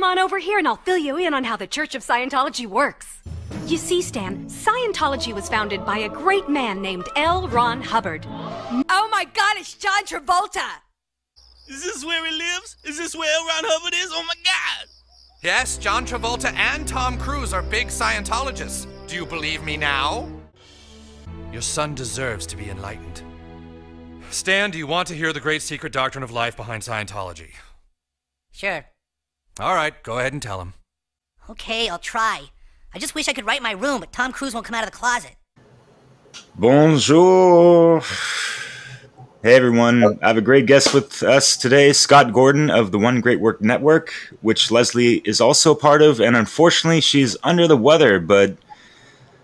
come on over here and I'll fill you in on how the Church of Scientology works. You see, Stan, Scientology was founded by a great man named L. Ron Hubbard. Oh my God, it's John Travolta! Is this where he lives? Is this where L. Ron Hubbard is? Oh my God! Yes, John Travolta and Tom Cruise are big Scientologists. Do you believe me now? Your son deserves to be enlightened. Stan, do you want to hear the great secret doctrine of life behind Scientology? Sure. All right, go ahead and tell him. Okay, I'll try. I just wish I could write my room, but Tom Cruise won't come out of the closet. Bonjour. Hey everyone, I have a great guest with us today, Scott Gordon of the One Great Work Network, which Leslie is also a part of, and unfortunately she's under the weather, but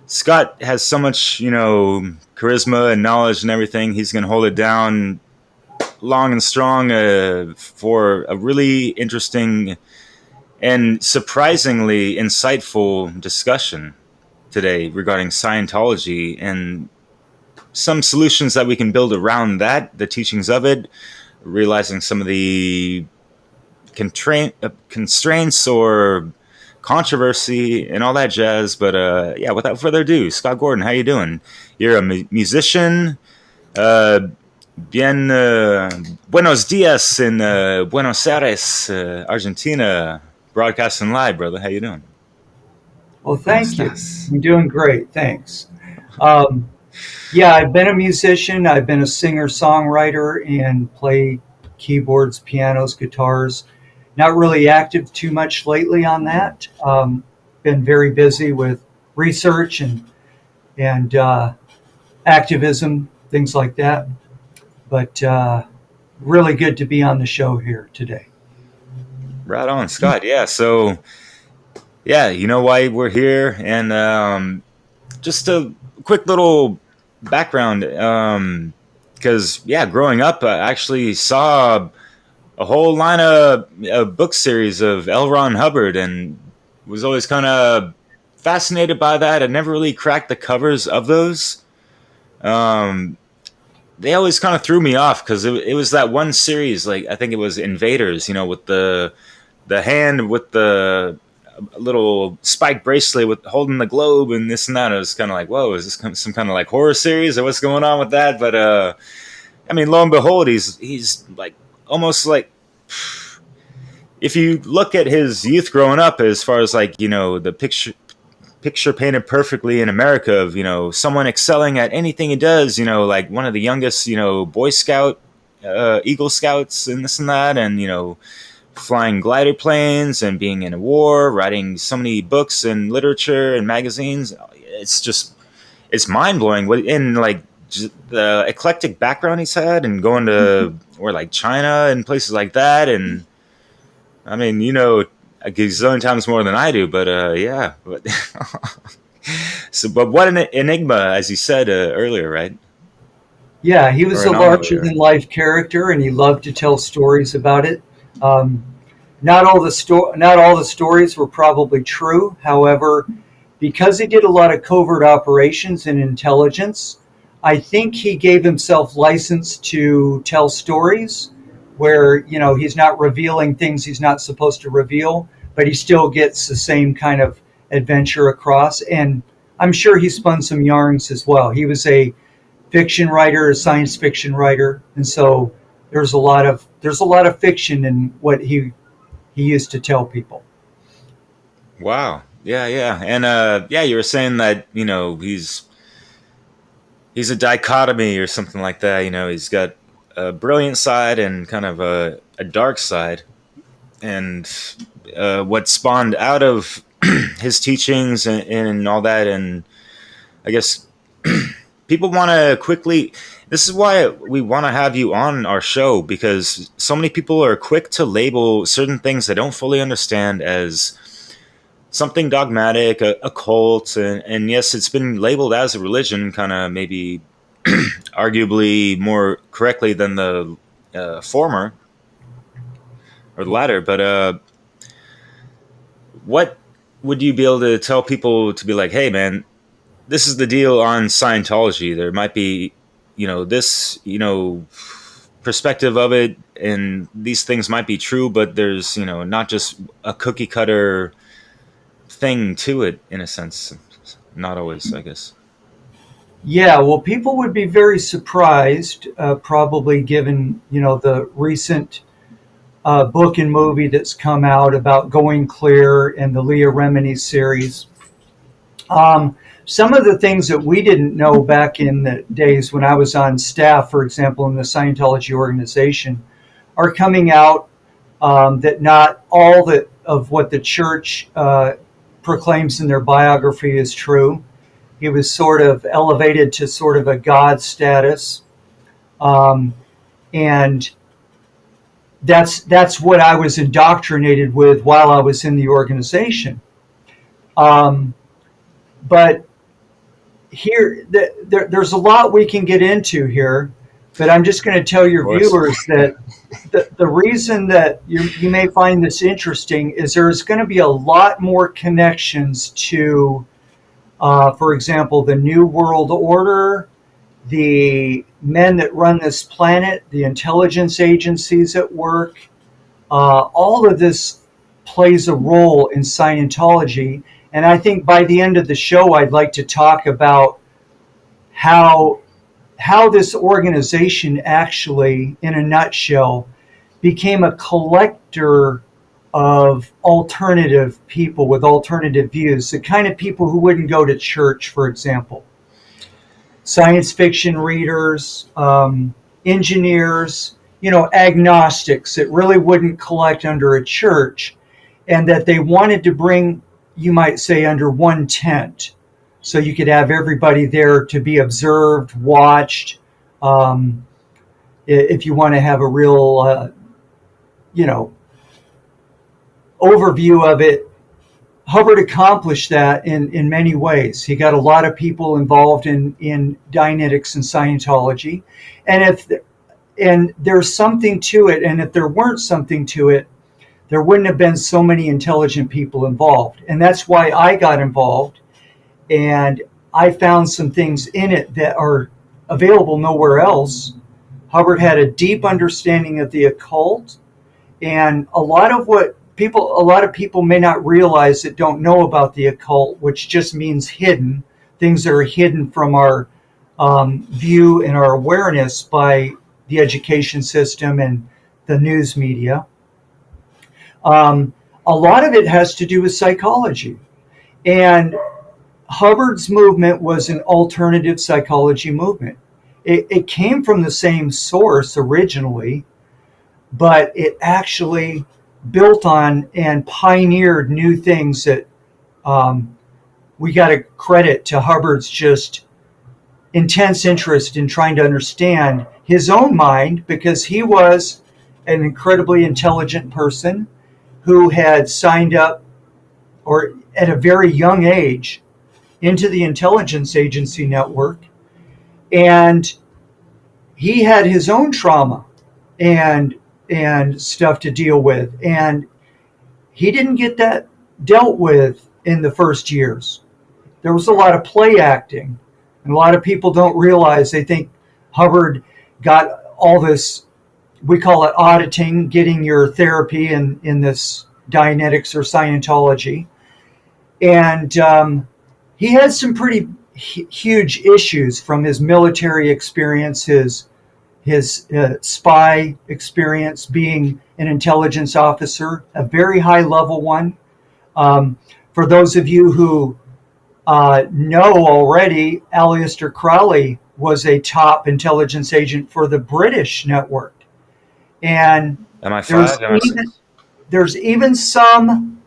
Scott has so much, charisma and knowledge and everything. He's going to hold it down long and strong for a really interesting and surprisingly insightful discussion today regarding Scientology and some solutions that we can build around that, the teachings of it, realizing some of the constraints or controversy and all that jazz. But without further ado, Scott Gordon, how you doing? You're a musician. Buenos dias in Buenos Aires, Argentina, broadcasting live, brother. How you doing? Well, thank you. I'm doing great, thanks. I've been a musician. I've been a singer-songwriter and play keyboards, pianos, guitars. Not really active too much lately on that. Been very busy with research and activism, things like that. But really good to be on the show here today. Right on, Scott. Yeah, so, you know why we're here. And just a quick little background, because growing up I actually saw a whole line of book series of L. Ron Hubbard and was always kind of fascinated by that. I never really cracked the covers of those. They always kind of threw me off because it was that one series, like I think it was Invaders, with the hand with the little spike bracelet with holding the globe and this and that. I was kind of like, whoa, is this some kind of like horror series or what's going on with that? But lo and behold, he's like almost like, if you look at his youth growing up, as far as like the picture painted perfectly in America of someone excelling at anything he does, like one of the youngest Boy Scout, Eagle Scouts and this and that, and flying glider planes and being in a war, writing so many books and literature and magazines. It's mind-blowing. And like the eclectic background he's had and going to or like China and places like that. And I mean, a gazillion times more than I do, but but but what an enigma, as you said earlier, right? Yeah, he was a larger-than-life character, and he loved to tell stories about it. Not all the stories were probably true. However, because he did a lot of covert operations and intelligence, I think he gave himself license to tell stories where, he's not revealing things he's not supposed to reveal, but he still gets the same kind of adventure across. And I'm sure he spun some yarns as well. He was a fiction writer, a science fiction writer, and so there's a lot of fiction in what he used to tell people. Wow. Yeah. And you were saying that, he's a dichotomy or something like that. He's got a brilliant side and kind of a dark side. And what spawned out of his teachings and all that. And I guess people want to quickly... This is why we want to have you on our show, because so many people are quick to label certain things they don't fully understand as something dogmatic, a cult, and yes, it's been labeled as a religion, kind of maybe arguably more correctly than the former or the latter. But what would you be able to tell people to be like, hey, man, this is the deal on Scientology. There might be, this, perspective of it, and these things might be true, but there's, not just a cookie cutter thing to it, in a sense. Not always, I guess. Yeah, well, people would be very surprised, probably given, the recent book and movie that's come out about Going Clear and the Leah Remini series. Some of the things that we didn't know back in the days when I was on staff, for example, in the Scientology organization, are coming out, that not all of what the church proclaims in their biography is true. He was sort of elevated to sort of a god status. And that's what I was indoctrinated with while I was in the organization. But here, there's a lot we can get into here, but I'm just going to tell your viewers that the reason that you may find this interesting is there's going to be a lot more connections to, for example, the New World Order, the men that run this planet, the intelligence agencies at work. All of this plays a role in Scientology. And I think by the end of the show, I'd like to talk about how this organization actually, in a nutshell, became a collector of alternative people with alternative views, the kind of people who wouldn't go to church, for example. Science fiction readers, engineers, agnostics that really wouldn't collect under a church, and that they wanted to bring, you might say, under one tent. So you could have everybody there to be observed, watched. If you want to have a real, overview of it, Hubbard accomplished that in many ways. He got a lot of people involved in Dianetics and Scientology. And there's something to it. And if there weren't something to it, there wouldn't have been so many intelligent people involved. And that's why I got involved. And I found some things in it that are available nowhere else. Hubbard had a deep understanding of the occult. And a lot of people may not realize that don't know about the occult, which just means hidden, things that are hidden from our view and our awareness by the education system and the news media. A lot of it has to do with psychology. And Hubbard's movement was an alternative psychology movement. It came from the same source originally, but it actually built on and pioneered new things that we got to credit to Hubbard's just intense interest in trying to understand his own mind, because he was an incredibly intelligent person who had signed up, or at a very young age, into the intelligence agency network. And he had his own trauma and stuff to deal with. And he didn't get that dealt with in the first years. There was a lot of play acting. And a lot of people don't realize, they think Hubbard got all this, we call it auditing, getting your therapy in this Dianetics or Scientology. And he had some pretty huge issues from his military experience, his spy experience, being an intelligence officer, a very high level one. For those of you who know already, Aleister Crowley was a top intelligence agent for the British network. And there's even some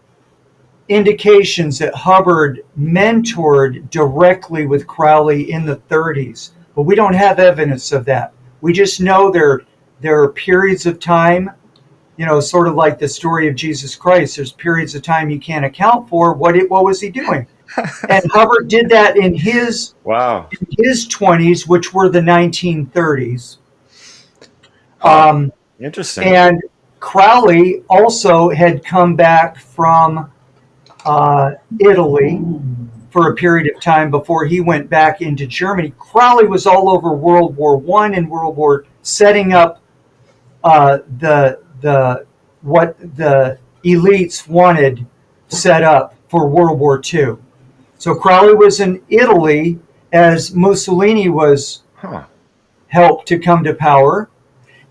indications that Hubbard mentored directly with Crowley in the 30s, but we don't have evidence of that. We just know there are periods of time, sort of like the story of Jesus Christ. There's periods of time you can't account for. What was he doing? And Hubbard did that in his 20s, which were the 1930s. Interesting. And Crowley also had come back from Italy for a period of time before he went back into Germany. Crowley was all over World War I and setting up the what the elites wanted set up for World War II. So Crowley was in Italy as Mussolini was helped to come to power.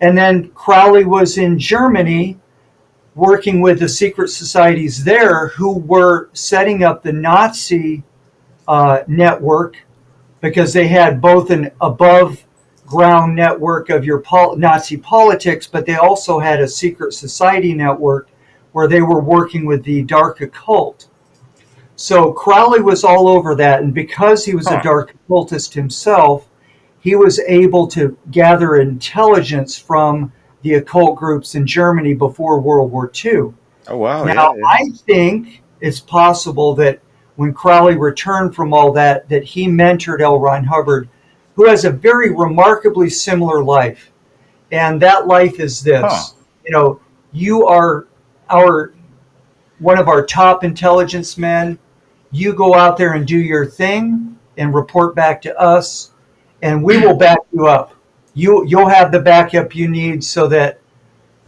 And then Crowley was in Germany working with the secret societies there who were setting up the Nazi network, because they had both an above ground network of your Nazi politics, but they also had a secret society network where they were working with the dark occult. So Crowley was all over that, and because he was a dark occultist himself, he was able to gather intelligence from the occult groups in Germany before World War II. Oh, wow. Now, I think it's possible that when Crowley returned from all that, that he mentored L. Ron Hubbard, who has a very remarkably similar life. And that life is this. You are one of our top intelligence men. You go out there and do your thing and report back to us, and we will back you up. You'll have the backup you need so that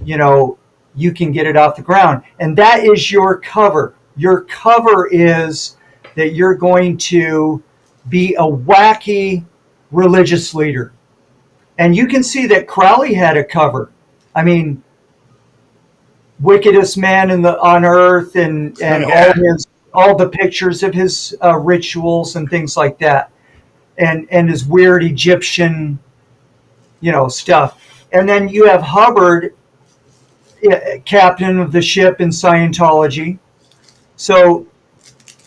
you can get it off the ground. And that is your cover. Your cover is that you're going to be a wacky religious leader. And you can see that Crowley had a cover. I mean, wickedest man on earth, and all the pictures of his rituals and things like that, and his weird Egyptian, stuff. And then you have Hubbard, captain of the ship in Scientology. So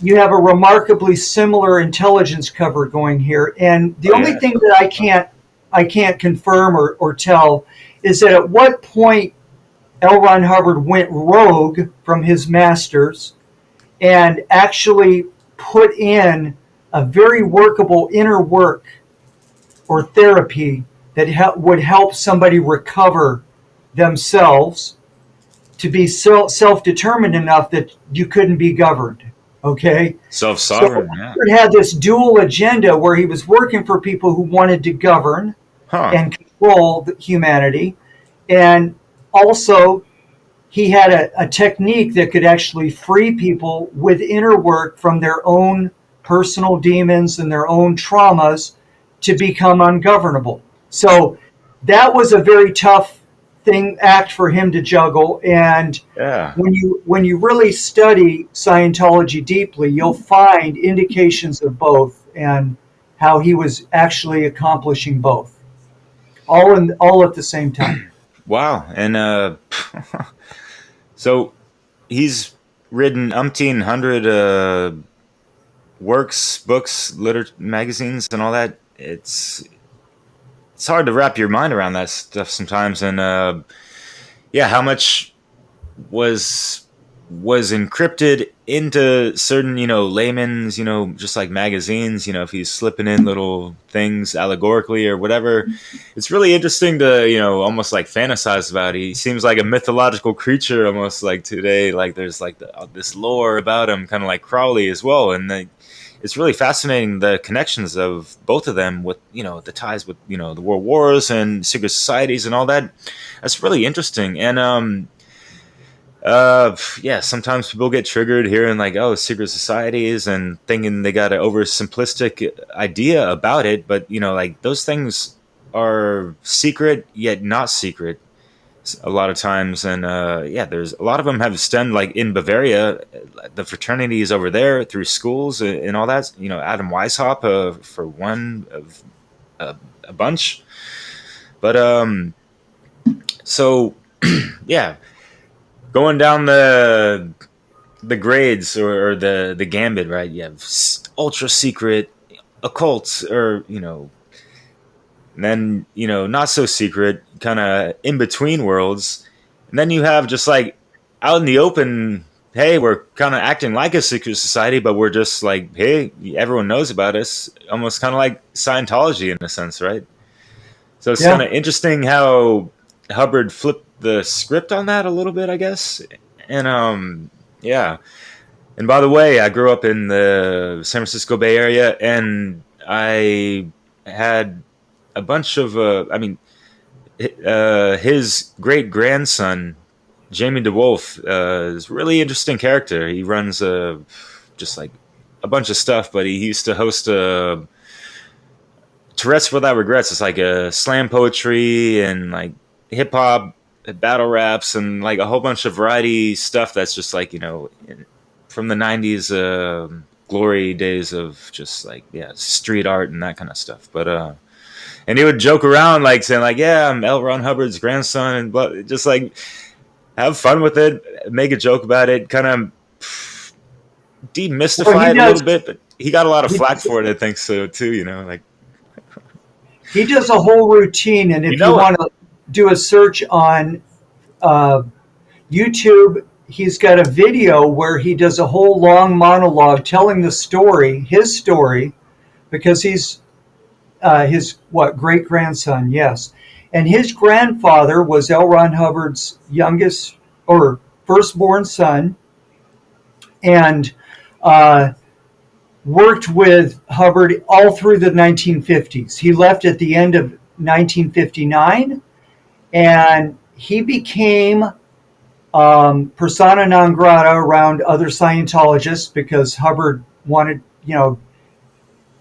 you have a remarkably similar intelligence cover going here. And the only thing that I can't confirm or tell is that at what point L. Ron Hubbard went rogue from his masters and actually put in a very workable inner work or therapy that would help somebody recover themselves to be self-determined enough that you couldn't be governed. Okay? Self-sovereign, so Hubbard had this dual agenda where he was working for people who wanted to govern and control humanity, and also he had a technique that could actually free people with inner work from their own personal demons and their own traumas to become ungovernable. So that was a very tough act for him to juggle. And when you really study Scientology deeply, you'll find indications of both and how he was actually accomplishing both, all at the same time. Wow. And so he's written umpteen hundred works, books, magazines, and all that. It's hard to wrap your mind around that stuff sometimes. And how much was encrypted into certain layman's just like magazines, if he's slipping in little things allegorically or whatever. It's really interesting to almost like fantasize about. He seems like a mythological creature almost, like today, like there's like this lore about him, kind of like Crowley as well. And it's really fascinating, the connections of both of them with the ties with the world wars and secret societies and all that. That's really interesting. And sometimes people get triggered hearing like, secret societies, and thinking they got an oversimplistic idea about it. But like those things are secret yet not secret a lot of times. And there's a lot of them have stemmed like in Bavaria, the fraternities over there through schools and all that. Adam Weishaupt for one of a bunch. But so yeah. Going down the grades or the gambit, right? You have ultra secret, occult, or and then not so secret, kind of in between worlds, and then you have just like out in the open. Hey, we're kind of acting like a secret society, but we're just like, hey, everyone knows about us. Almost kind of like Scientology in a sense, right? So it's kind of interesting how Hubbard flipped the script on that a little bit, I guess. And and by the way, I grew up in the San Francisco Bay Area, and I had a bunch of his great grandson, Jamie DeWolf, is a really interesting character. He runs just like a bunch of stuff, but he used to host Tourette's Without Regrets. It's like a slam poetry and like hip hop, battle raps, and like a whole bunch of variety stuff that's just like, from the 90s glory days of just like, street art and that kind of stuff. But and he would joke around like saying like, yeah, I'm L. Ron Hubbard's grandson, and just like have fun with it, make a joke about it, kind of demystify it a little bit. But he got a lot of flack for it, I think so too. Like he does a whole routine, and if you want to do a search on YouTube, he's got a video where he does a whole long monologue telling the story, his story, because he's his great grandson, yes. And his grandfather was L. Ron Hubbard's youngest or firstborn son, and worked with Hubbard all through the 1950s. He left at the end of 1959, and he became persona non grata around other Scientologists because Hubbard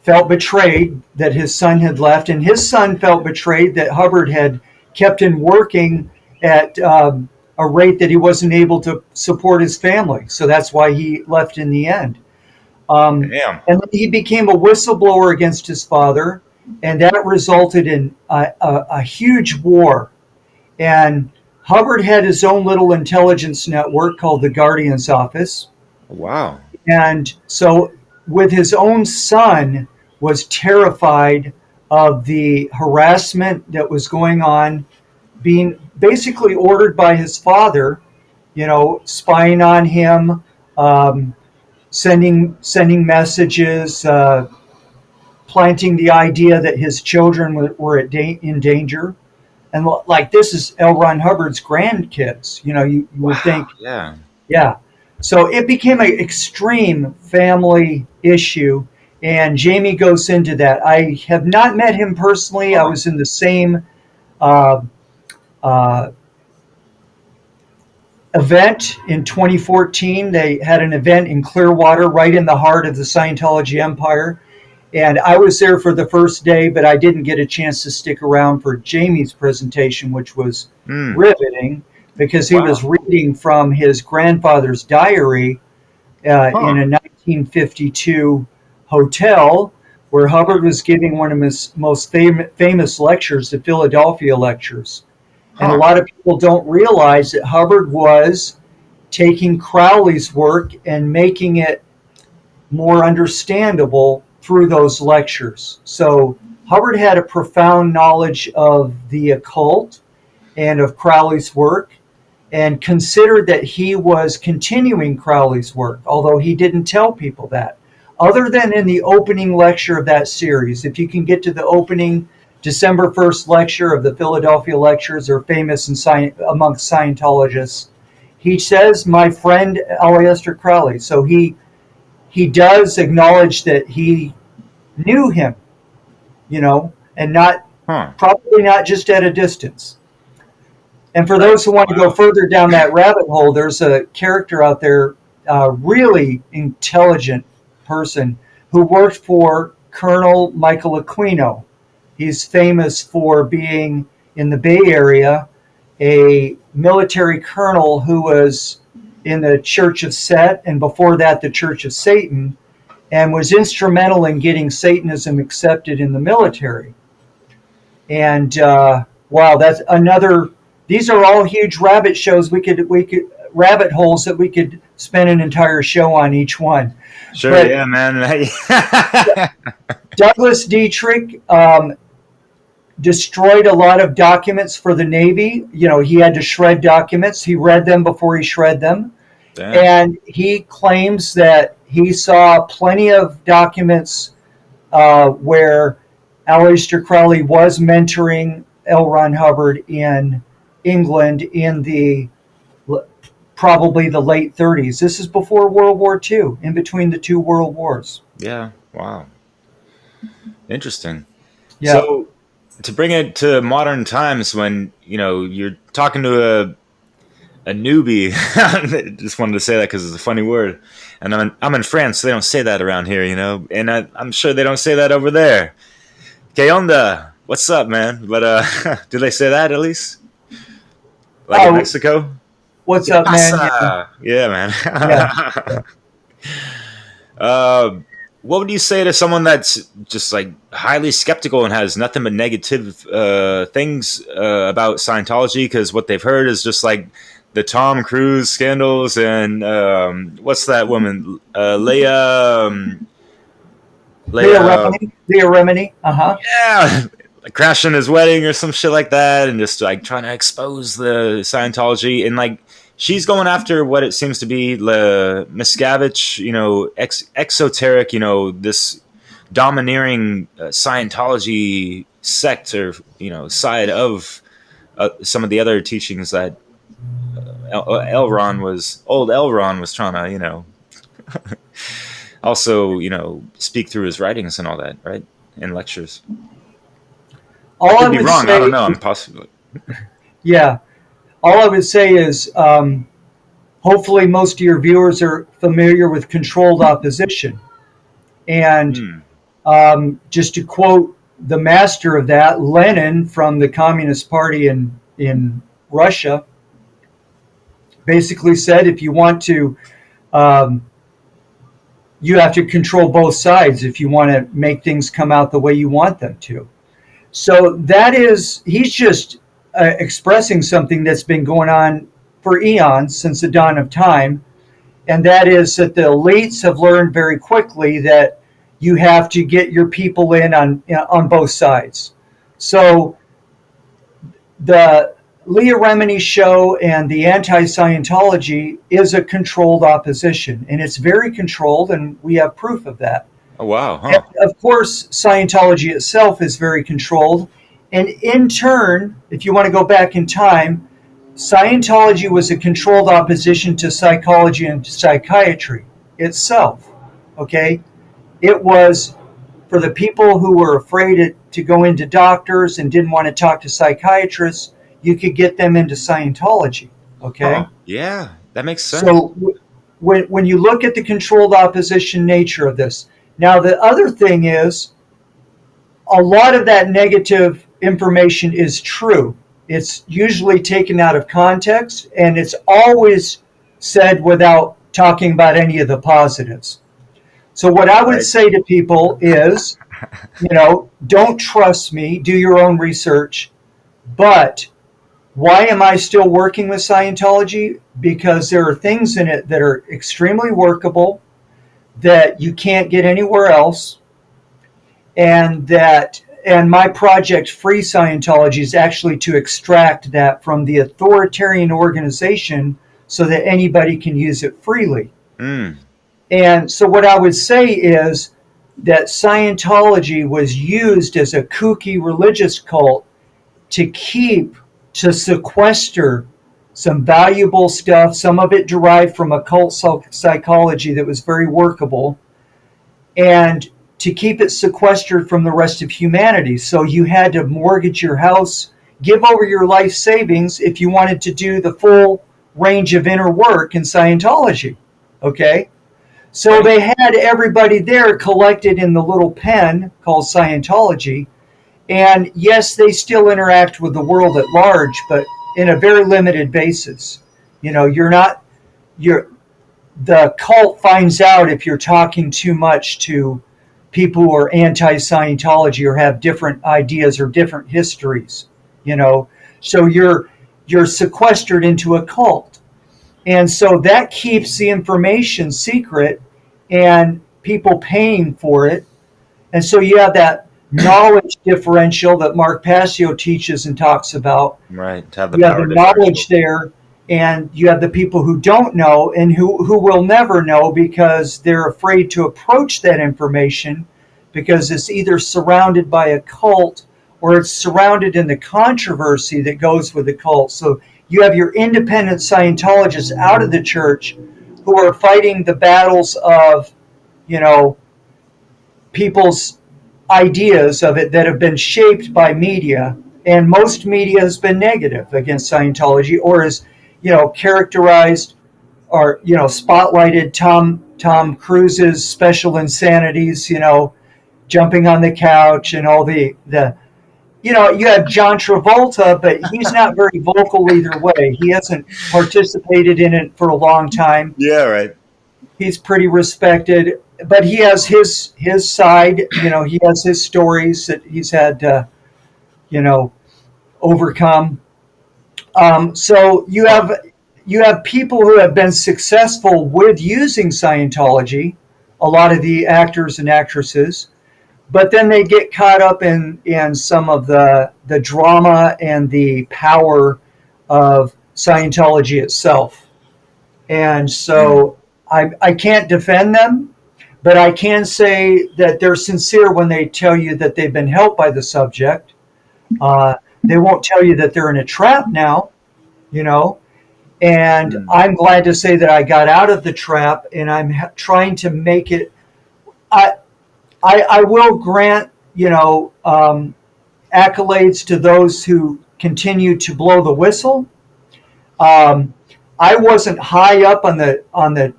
felt betrayed that his son had left, and his son felt betrayed that Hubbard had kept him working at a rate that he wasn't able to support his family. So that's why he left in the end. And then he became a whistleblower against his father, and that resulted in a huge war. And Hubbard had his own little intelligence network called the Guardian's Office. Wow. And so with his own son, was terrified of the harassment that was going on, being basically ordered by his father, spying on him, sending messages, planting the idea that his children were in danger. And like, this is L. Ron Hubbard's grandkids, you would think. Yeah. Yeah. So it became an extreme family issue. And Jamie goes into that. I have not met him personally. I was in the same event in 2014. They had an event in Clearwater, right in the heart of the Scientology empire. And I was there for the first day, but I didn't get a chance to stick around for Jamie's presentation, which was riveting, because he was reading from his grandfather's diary in a 1952 hotel where Hubbard was giving one of his most famous lectures, the Philadelphia lectures. And a lot of people don't realize that Hubbard was taking Crowley's work and making it more understandable through those lectures. So Hubbard had a profound knowledge of the occult and of Crowley's work, and considered that he was continuing Crowley's work, although he didn't tell people that. Other than in the opening lecture of that series, if you can get to the opening December 1st lecture of the Philadelphia lectures, are famous amongst Scientologists, he says, "My friend Aleister Crowley." So he does acknowledge that he knew him, and probably not just at a distance. And for those who want to go further down that rabbit hole, there's a character out there, a really intelligent person who worked for Colonel Michael Aquino. He's famous for being in the Bay Area, a military colonel who was in the Church of Set, and before that, the Church of Satan, and was instrumental in getting Satanism accepted in the military. And wow, that's another. These are all huge rabbit holes that we could spend an entire show on each one. Sure, but yeah, man. Douglas Dietrich destroyed a lot of documents for the Navy. He had to shred documents. He read them before he shred them. Damn. And he claims that he saw plenty of documents where Aleister Crowley was mentoring L. Ron Hubbard in England in probably the late 30s. This is before World War II, in between the two world wars. Yeah, wow. Interesting. Yeah. So to bring it to modern times, when you're talking to a newbie. Just wanted to say that because it's a funny word, and I'm in France, so they don't say that around here, and I'm sure they don't say that over there. Que onda? What's up, man? But do they say that at least? Like in Mexico? What's up, man? Yeah, man. Yeah. What would you say to someone that's just like highly skeptical and has nothing but negative things about Scientology? Because what they've heard is just like the Tom Cruise scandals and what's that woman? Leah Remini. Uh-huh. Yeah. Like crashing his wedding or some shit like that, and just like trying to expose the Scientology, and like she's going after what it seems to be the Miscavige, exoteric, this domineering Scientology sect, or side of some of the other teachings that old Elron was trying to also speak through his writings and all that, right, in lectures. I could be wrong. I don't know. I'm possibly. Yeah. All I would say is hopefully most of your viewers are familiar with controlled opposition. And just to quote the master of that, Lenin from the Communist Party in Russia, basically said if you want to, you have to control both sides if you want to make things come out the way you want them to. So he's just expressing something that's been going on for eons, since the dawn of time, and that is that the elites have learned very quickly that you have to get your people in on both sides. So the Leah Remini show and the anti-Scientology is a controlled opposition, and it's very controlled, and we have proof of that. Oh, wow. Huh. And of course, Scientology itself is very controlled. And in turn, if you want to go back in time, Scientology was a controlled opposition to psychology and psychiatry itself. Okay? It was for the people who were afraid to go into doctors and didn't want to talk to psychiatrists, you could get them into Scientology. Okay? Oh, yeah, that makes sense. So when you look at the controlled opposition nature of this, now, the other thing is, a lot of that negative information is true. It's usually taken out of context, and it's always said without talking about any of the positives. So what I would say to people is, don't trust me, do your own research. But why am I still working with Scientology? Because there are things in it that are extremely workable, that you can't get anywhere else, and my project Free Scientology is actually to extract that from the authoritarian organization so that anybody can use it freely. And so what I would say is that Scientology was used as a kooky religious cult to sequester some valuable stuff, some of it derived from occult psychology that was very workable, and to keep it sequestered from the rest of humanity. So you had to mortgage your house, give over your life savings if you wanted to do the full range of inner work in Scientology. Okay? So they had everybody there collected in the little pen called Scientology. And yes, they still interact with the world at large, but in a very limited basis. The cult finds out if you're talking too much to people who are anti-Scientology or have different ideas or different histories, so you're sequestered into a cult. And so that keeps the information secret and people paying for it. And so you have that knowledge differential that Mark Passio teaches and talks about. Right. You have the knowledge there, and you have the people who don't know and who will never know because they're afraid to approach that information because it's either surrounded by a cult or it's surrounded in the controversy that goes with the cult. So you have your independent Scientologists out of the church who are fighting the battles of, people's ideas of it that have been shaped by media, and most media has been negative against Scientology, or is, characterized or spotlighted Tom Cruise's special insanities, jumping on the couch and all the you have John Travolta, but he's not very vocal either way. He hasn't participated in it for a long time. Yeah, right. He's pretty respected, but he has his side. He has his stories that he's had to, overcome. So you have people who have been successful with using Scientology, a lot of the actors and actresses, but then they get caught up in some of the drama and the power of Scientology itself. And so I can't defend them, but I can say that they're sincere when they tell you that they've been helped by the subject. They won't tell you that they're in a trap now, and I'm glad to say that I got out of the trap, and I'm trying to make it. I will grant, accolades to those who continue to blow the whistle. I wasn't high up on the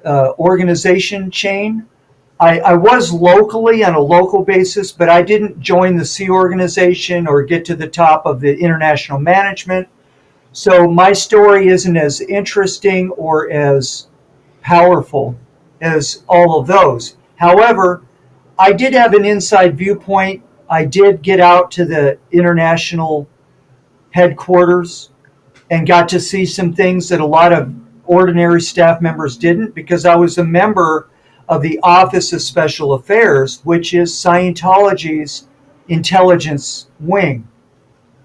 organization chain. I was locally on a local basis, but I didn't join the Sea organization or get to the top of the international management. So my story isn't as interesting or as powerful as all of those. However, I did have an inside viewpoint. I did get out to the international headquarters and got to see some things that a lot of ordinary staff members didn't, because I was a member of the Office of Special Affairs, which is Scientology's intelligence wing,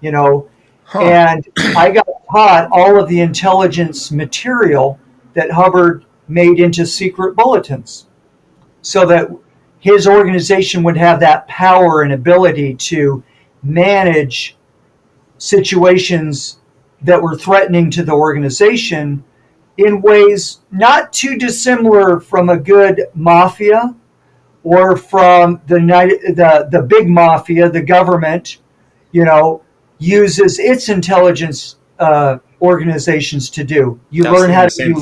and I got taught all of the intelligence material that Hubbard made into secret bulletins, so that his organization would have that power and ability to manage situations that were threatening to the organization in ways not too dissimilar from a good mafia or from the big mafia. The government, uses its intelligence organizations to do. You learn how to do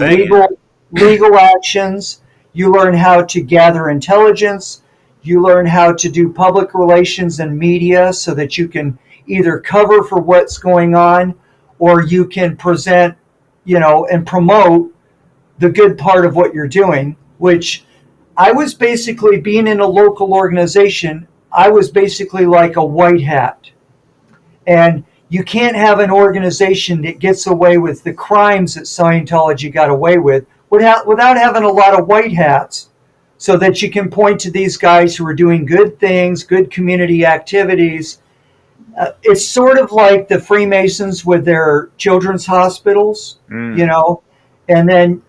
legal actions. You learn how to gather intelligence. You learn how to do public relations and media so that you can either cover for what's going on, or you can present, and promote the good part of what you're doing, which I was basically, being in a local organization, I was basically like a white hat. And you can't have an organization that gets away with the crimes that Scientology got away with without having a lot of white hats, so that you can point to these guys who are doing good things, good community activities. It's sort of like the Freemasons with their children's hospitals, and then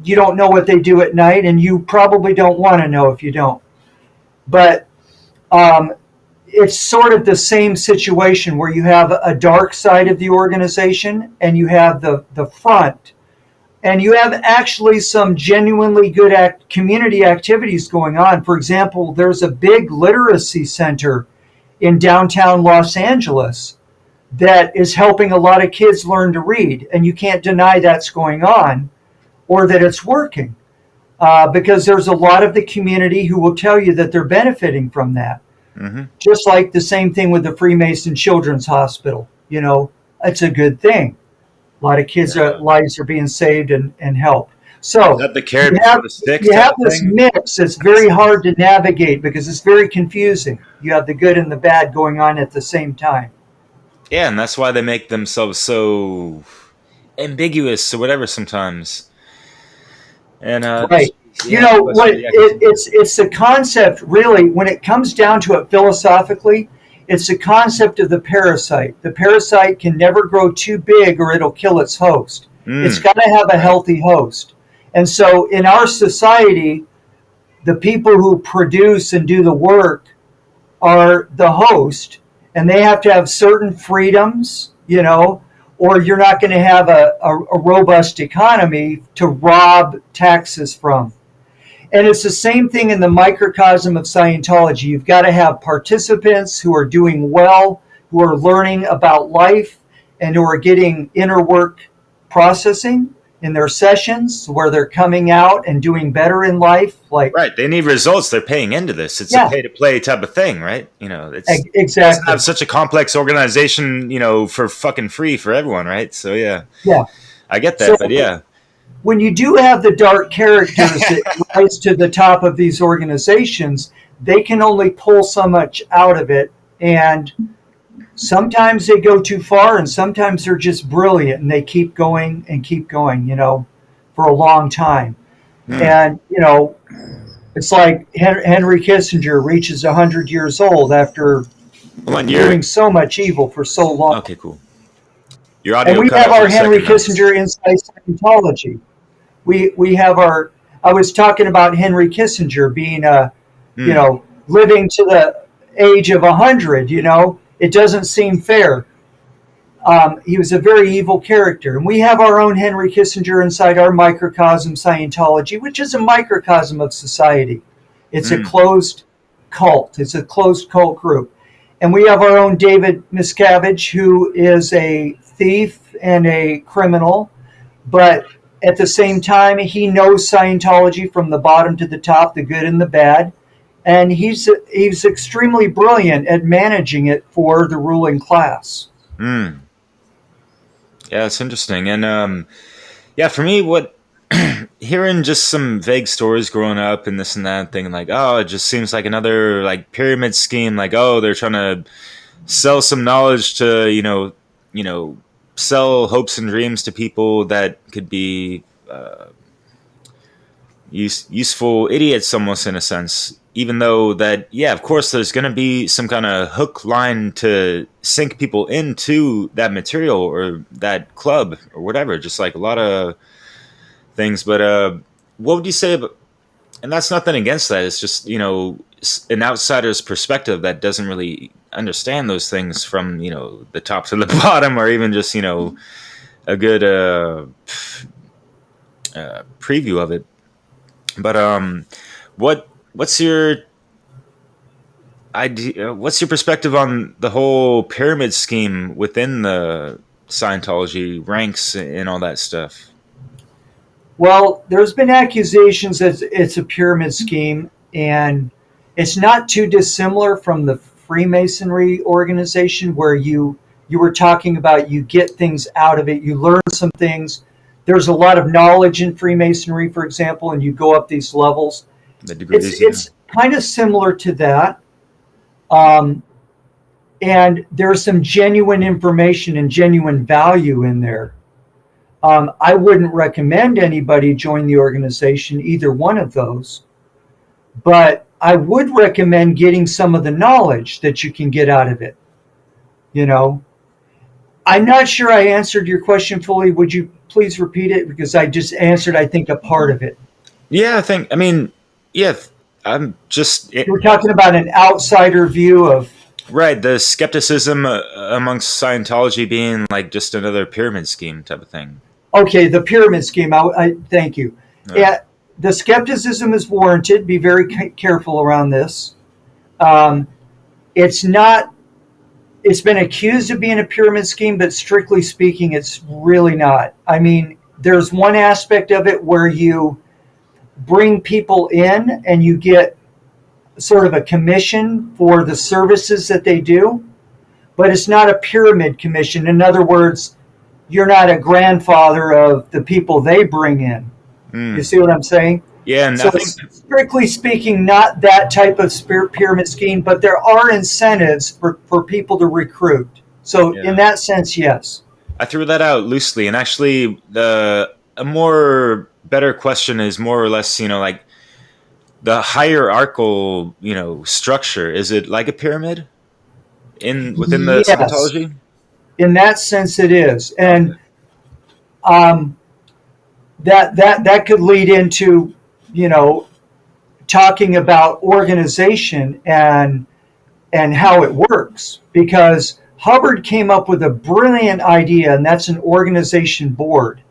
you don't know what they do at night, and you probably don't want to know if you don't. But it's sort of the same situation where you have a dark side of the organization and you have the front. And you have actually some genuinely good community activities going on. For example, there's a big literacy center in downtown Los Angeles that is helping a lot of kids learn to read. And you can't deny that's going on or that it's working, because there's a lot of the community who will tell you that they're benefiting from that. Mm-hmm. Just like the same thing with the Freemason Children's Hospital. It's a good thing. A lot of kids' lives are being saved and helped. So the carrot you have this mix that's very hard to navigate because it's very confusing. You have the good and the bad going on at the same time. Yeah, and that's why they make themselves so ambiguous or whatever sometimes. And right. It's the concept, really, when it comes down to it philosophically. It's the concept of the parasite. The parasite can never grow too big or it'll kill its host. It's got to have a healthy host. And so in our society, the people who produce and do the work are the host, and they have to have certain freedoms, or you're not going to have a robust economy to rob taxes from. And it's the same thing in the microcosm of Scientology. You've got to have participants who are doing well, who are learning about life, and who are getting inner work processing in their sessions where they're coming out and doing better in life. Like, right, they need results. They're paying into this. It's Yeah. a pay-to-play type of thing, right? You know, it's Exactly. doesn't have such a complex organization, you know, for fucking free for everyone, right? So yeah, I get that, So- but yeah, When you do have the dark characters that rise to the top of these organizations, they can only pull so much out of it. And sometimes they go too far, and sometimes they're just brilliant and they keep going and keep going, you know, for a long time. And, you know, it's like Henry Kissinger reaches 100 years old after doing so much evil for so long. Okay, cool. Your audio And we cut have out for our a Henry second there. Kissinger inside Scientology. We have our. I was talking about Henry Kissinger being you know, living to the age of 100. You know, it doesn't seem fair. He was a very evil character, and we have our own Henry Kissinger inside our microcosm Scientology, which is a microcosm of society. It's a closed cult. It's a closed cult group. And we have our own David Miscavige, who is a thief and a criminal, but at the same time, he knows Scientology from the bottom to the top, the good and the bad. And he's extremely brilliant at managing it for the ruling class. Yeah, it's interesting. And yeah, for me, what hearing just some vague stories growing up and this and that, thinking like, oh, it just seems like another like pyramid scheme. Like, oh, they're trying to sell some knowledge to you know, sell hopes and dreams to people that could be useful idiots, almost in a sense. Even though that, yeah, of course, there's going to be some kind of hook line to sink people into that material or that club or whatever. Just like a lot of things. But what would you say about? And that's nothing against that. It's just, you know, an outsider's perspective that doesn't really understand those things from, you know, the top to the bottom, or even just, you know, a good preview of it. But what's your idea? What's your perspective on the whole pyramid scheme within the Scientology ranks and all that stuff? Well, there's been accusations that it's a pyramid scheme, and it's not too dissimilar from the Freemasonry organization where you were talking about you get things out of it, you learn some things. There's a lot of knowledge in Freemasonry, for example, and you go up these levels. The degrees, It's kind of similar to that. And there's some genuine information and genuine value in there. I wouldn't recommend anybody join the organization, either one of those. But I would recommend getting some of the knowledge that you can get out of it. You know, I'm not sure I answered your question fully. Would you please repeat it? Because I just answered, I think, a part of it. Yeah, I mean, yeah, I'm just... We're talking about an outsider view of... Right, the skepticism amongst Scientology being like just another pyramid scheme type of thing. Okay, the pyramid scheme, I thank you. Right. Yeah, the skepticism is warranted. Be very careful around this. It's not... It's been accused of being a pyramid scheme, but strictly speaking, it's really not. I mean, there's one aspect of it where you bring people in and you get sort of a commission for the services that they do, but it's not a pyramid commission. In other words, you're not a grandfather of the people they bring in. You see what I'm saying? Yeah, and So I think strictly speaking, not that type of pyramid scheme, but there are incentives for people to recruit. So in that sense, yes. I threw that out loosely, and actually, a more better question is more or less, you know, like the hierarchical, you know, structure. Is it like a pyramid within the Yes. Scientology? In that sense, it is, and that could lead into, you know, talking about organization and how it works, because Hubbard came up with a brilliant idea, and that's an organization board.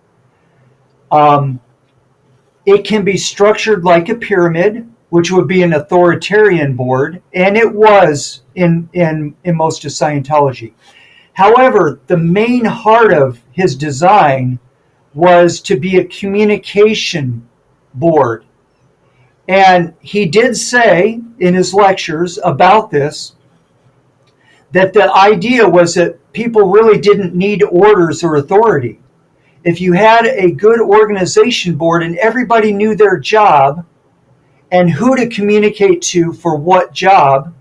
It can be structured like a pyramid, which would be an authoritarian board, and it was in most of Scientology. However, the main heart of his design was to be a communication board. And he did say in his lectures about this that the idea was that people really didn't need orders or authority. If you had a good organization board and everybody knew their job and who to communicate to for what job,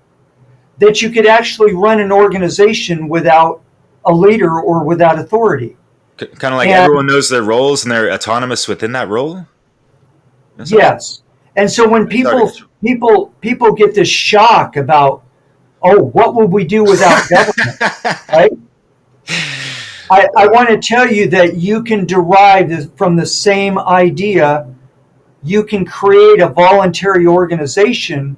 that you could actually run an organization without a leader or without authority. Kind of like everyone knows their roles and they're autonomous within that role? Yes. And so when people get this shock about, oh, what will we do without government, right? I want to tell you that you can derive this from the same idea. You can create a voluntary organization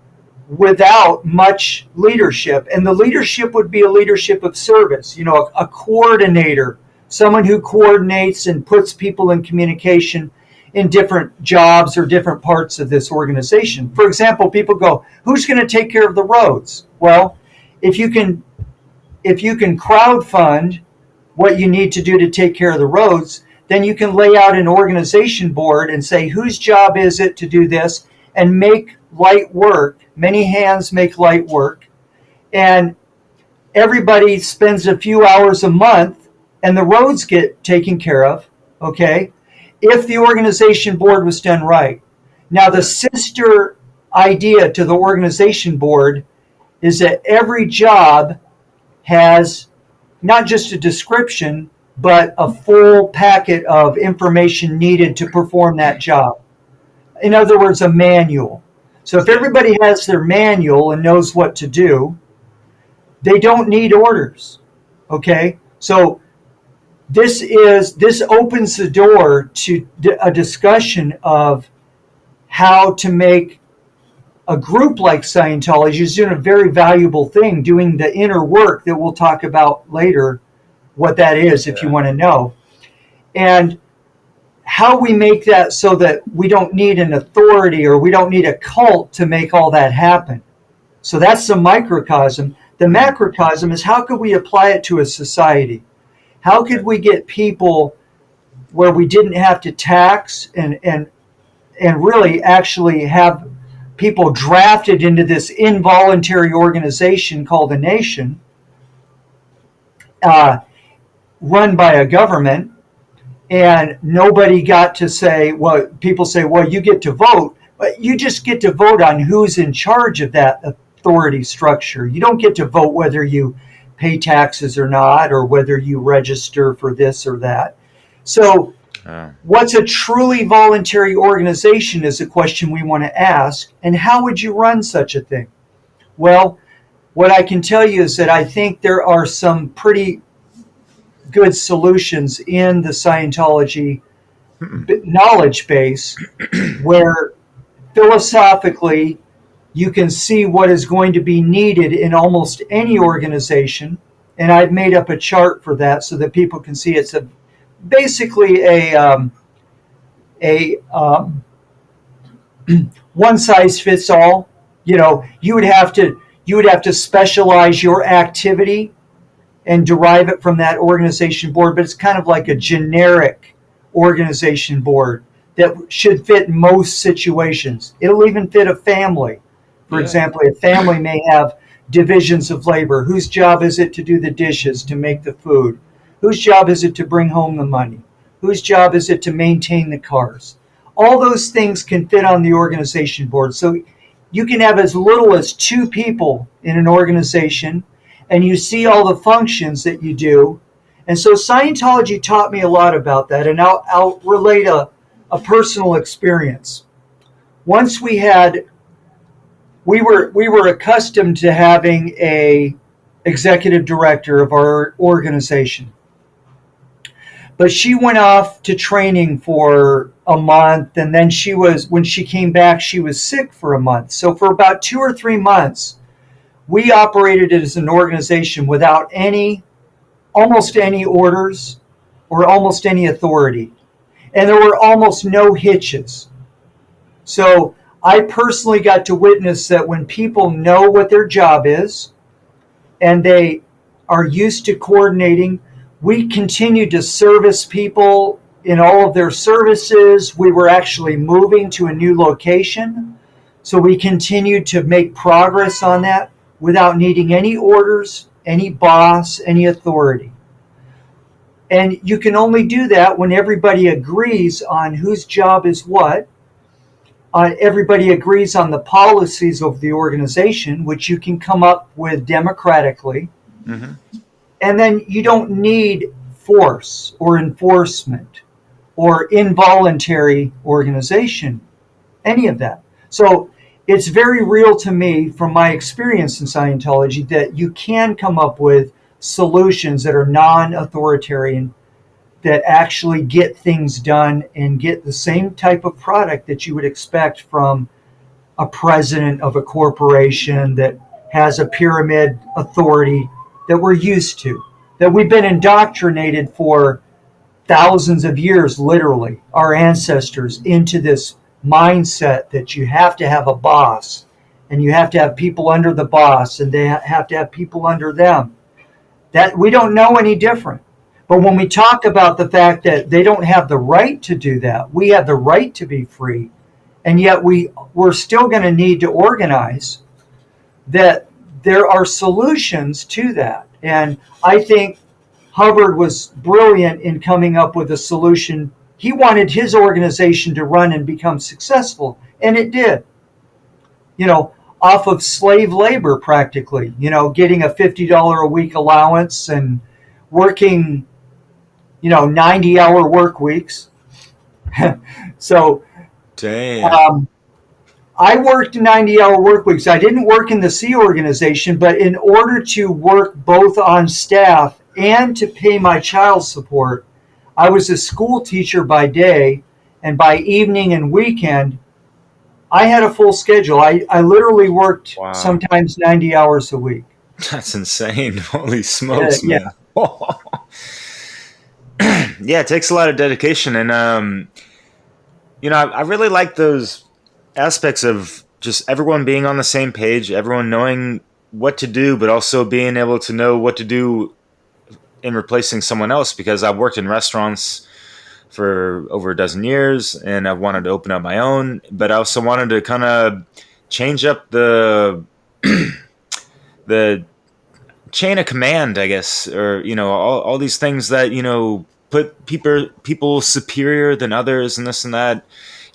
without much leadership. And the leadership would be a leadership of service, a coordinator, someone who coordinates and puts people in communication in different jobs or different parts of this organization. For example, people go, who's going to take care of the roads? Well, if you can crowdfund what you need to do to take care of the roads, then you can lay out an organization board and say, whose job is it to do this, and make light work. Many hands make light work. And everybody spends a few hours a month and the roads get taken care of, okay, if the organization board was done right. Now, the sister idea to the organization board is that every job has not just a description, but a full packet of information needed to perform that job. In other words, a manual. So if everybody has their manual and knows what to do, they don't need orders. Okay? So this opens the door to a discussion of how to make a group like Scientology is doing a very valuable thing, doing the inner work that we'll talk about later, what that is, if you want to know. And how we make that so that we don't need an authority or we don't need a cult to make all that happen. So that's the microcosm. The macrocosm is how could we apply it to a society? How could we get people where we didn't have to tax and really actually have people drafted into this involuntary organization called a nation, run by a government, and nobody got to say, well, people say, well, you get to vote, but you just get to vote on who's in charge of that authority structure. You don't get to vote whether you pay taxes or not, or whether you register for this or that. So what's a truly voluntary organization is a question we want to ask. And how would you run such a thing? Well, what I can tell you is that I think there are some pretty good solutions in the Scientology knowledge base where philosophically you can see what is going to be needed in almost any organization. And I've made up a chart for that so that people can see it's basically a one size fits all. You would have to specialize your activity and derive it from that organization board, but it's kind of like a generic organization board that should fit most situations. It'll even fit a family. For example, a family may have divisions of labor. Whose job is it to do the dishes, to make the food? Whose job is it to bring home the money? Whose job is it to maintain the cars? All those things can fit on the organization board. So you can have as little as 2 people in an organization, and you see all the functions that you do. And so Scientology taught me a lot about that, and I'll relate a personal experience. Once we were accustomed to having a executive director of our organization. But she went off to training for a month, and then when she came back, she was sick for a month. So for about 2 or 3 months, we operated as an organization without almost any orders or almost any authority. And there were almost no hitches. So I personally got to witness that when people know what their job is and they are used to coordinating, we continue to service people in all of their services. We were actually moving to a new location. So we continued to make progress on that without needing any orders, any boss, any authority. And you can only do that when everybody agrees on whose job is what. Everybody agrees on the policies of the organization, which you can come up with democratically. Mm-hmm. And then you don't need force or enforcement or involuntary organization, any of that. So it's very real to me from my experience in Scientology that you can come up with solutions that are non-authoritarian, that actually get things done and get the same type of product that you would expect from a president of a corporation that has a pyramid authority that we're used to, that we've been indoctrinated for thousands of years, literally, our ancestors, into this mindset that you have to have a boss and you have to have people under the boss and they have to have people under them. That we don't know any different. But when we talk about the fact that they don't have the right to do that, we have the right to be free, and yet we're still going to need to organize, that there are solutions to that. And I think Hubbard was brilliant in coming up with a solution. He wanted his organization to run and become successful, and it did. Off of slave labor practically, getting a $50 a week allowance and working 90-hour work weeks. So damn. I worked 90-hour work weeks. I didn't work in the Sea organization, but in order to work both on staff and to pay my child support, I was a school teacher by day, and by evening and weekend, I had a full schedule. I literally worked sometimes 90 hours a week. That's insane. Holy smokes, man. Yeah. Yeah, it takes a lot of dedication. And, I really like those aspects of just everyone being on the same page, everyone knowing what to do, but also being able to know what to do in replacing someone else, because I've worked in restaurants for over a dozen years and I've wanted to open up my own, but I also wanted to kind of change up the the chain of command, I guess, or all these things that put people superior than others and this and that.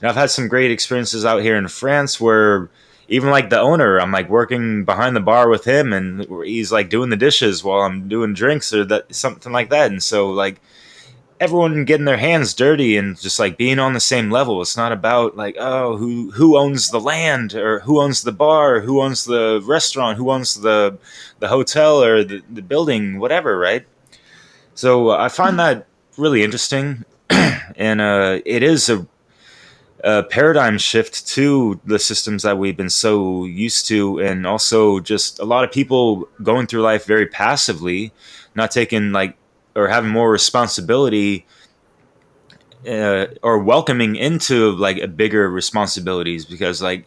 I've had some great experiences out here in France where even like the owner, I'm like working behind the bar with him and he's like doing the dishes while I'm doing drinks or that something like that. And so like everyone getting their hands dirty and just like being on the same level. It's not about like, oh, who owns the land or who owns the bar, or who owns the restaurant, who owns the hotel or the building, whatever, right? So I find that really interesting. And it is a paradigm shift to the systems that we've been so used to, and also just a lot of people going through life very passively, not taking like or having more responsibility or welcoming into like a bigger responsibilities, because like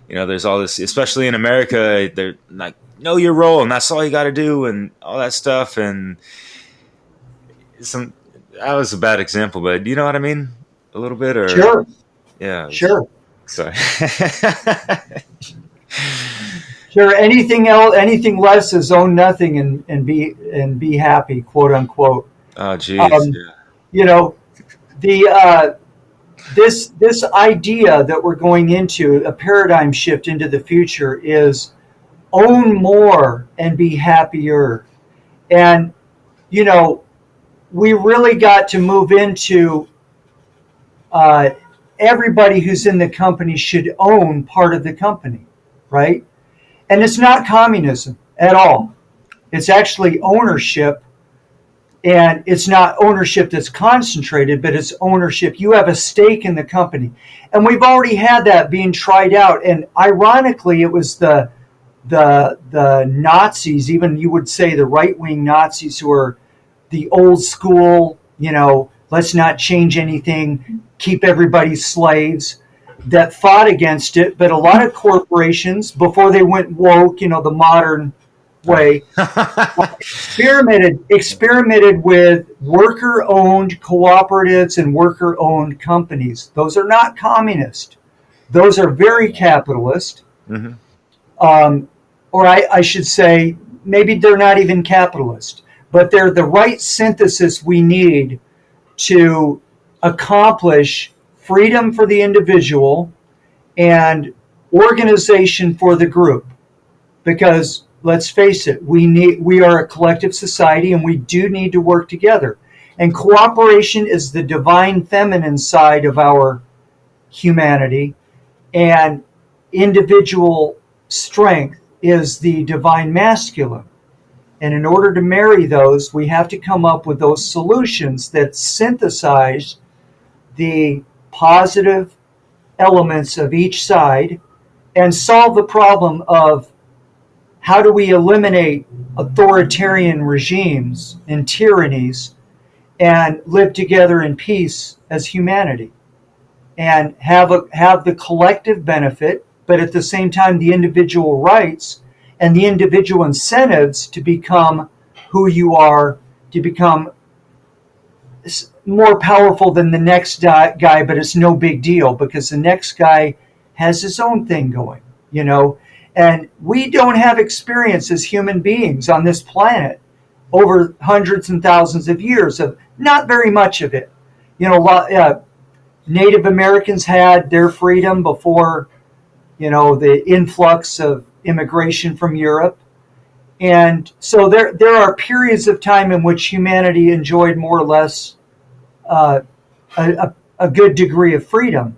there's all this, especially in America, they're like, know your role and that's all you got to do and all that stuff. And that was a bad example, but you know what I mean a little bit, or Sure. Yeah. Sure. Sorry. Sure. Anything else, anything less is own nothing and be happy, quote unquote. Oh, geez. This idea that we're going into a paradigm shift into the future is own more and be happier. And we really got to move into everybody who's in the company should own part of the company, right? And it's not communism at all. It's actually ownership, and it's not ownership that's concentrated, but it's ownership. You have a stake in the company. And we've already had that being tried out. And ironically, it was the Nazis, even you would say the right-wing Nazis, who are the old school, let's not change anything, keep everybody slaves. that fought against it, but a lot of corporations, before they went woke, the modern way, experimented with worker-owned cooperatives and worker-owned companies. Those are not communist. Those are very capitalist. Mm-hmm. Or I should say, maybe they're not even capitalist, but they're the right synthesis we need to accomplish freedom for the individual and organization for the group. Because let's face it, we are a collective society and we do need to work together. And cooperation is the divine feminine side of our humanity, and individual strength is the divine masculine. And in order to marry those, we have to come up with those solutions that synthesize the positive elements of each side and solve the problem of how do we eliminate authoritarian regimes and tyrannies and live together in peace as humanity and have the collective benefit, but at the same time the individual rights and the individual incentives to become who you are, to become more powerful than the next guy, but it's no big deal because the next guy has his own thing going, And we don't have experience as human beings on this planet over hundreds and thousands of years of not very much of it. Native Americans had their freedom before, the influx of immigration from Europe. And so there are periods of time in which humanity enjoyed more or less a good degree of freedom,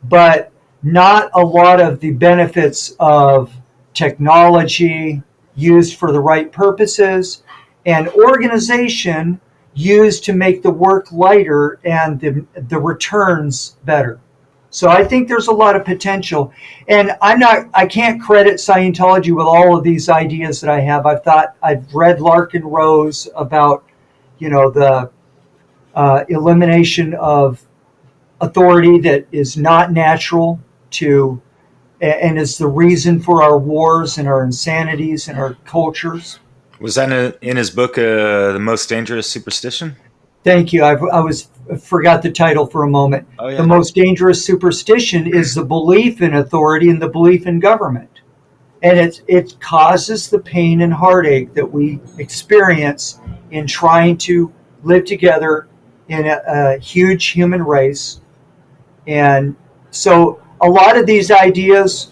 but not a lot of the benefits of technology used for the right purposes and organization used to make the work lighter and the returns better. So I think there's a lot of potential, and I can't credit Scientology with all of these ideas that I have. I've read Larkin Rose about, the elimination of authority that is not natural to, and is the reason for our wars and our insanities and our cultures. Was that in his book, The Most Dangerous Superstition? Thank you. I forgot the title for a moment. Oh, yeah. The most dangerous superstition is the belief in authority and the belief in government. And it causes the pain and heartache that we experience in trying to live together in a huge human race. And so a lot of these ideas,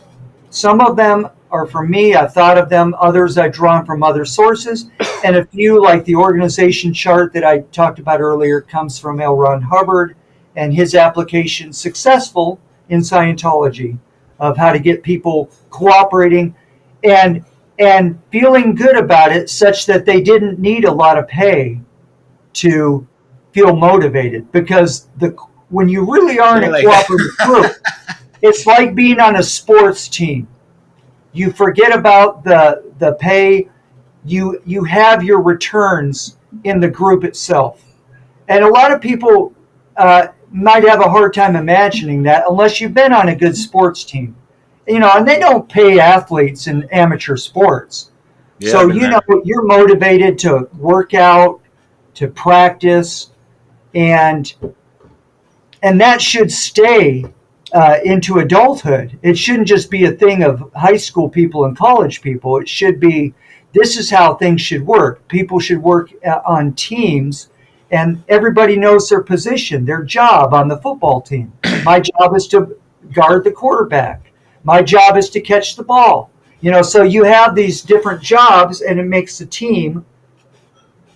some of them are from me, I've thought of them, others I've drawn from other sources, and a few, like the organization chart that I talked about earlier, comes from L. Ron Hubbard and his application, successful in Scientology, of how to get people cooperating and feeling good about it such that they didn't need a lot of pay to feel motivated. Because when you really are in a cooperative group, it's like being on a sports team. You forget about the pay. You have your returns in the group itself. And a lot of people might have a hard time imagining that unless you've been on a good sports team. And they don't pay athletes in amateur sports. Yeah, so, you're motivated to work out, to practice, and that should stay into adulthood. It shouldn't just be a thing of high school people and college people. It should be, this is how things should work. People should work on teams, and everybody knows their position, their job on the football team. My job is to guard the quarterback. My job is to catch the ball. So you have these different jobs, and it makes the team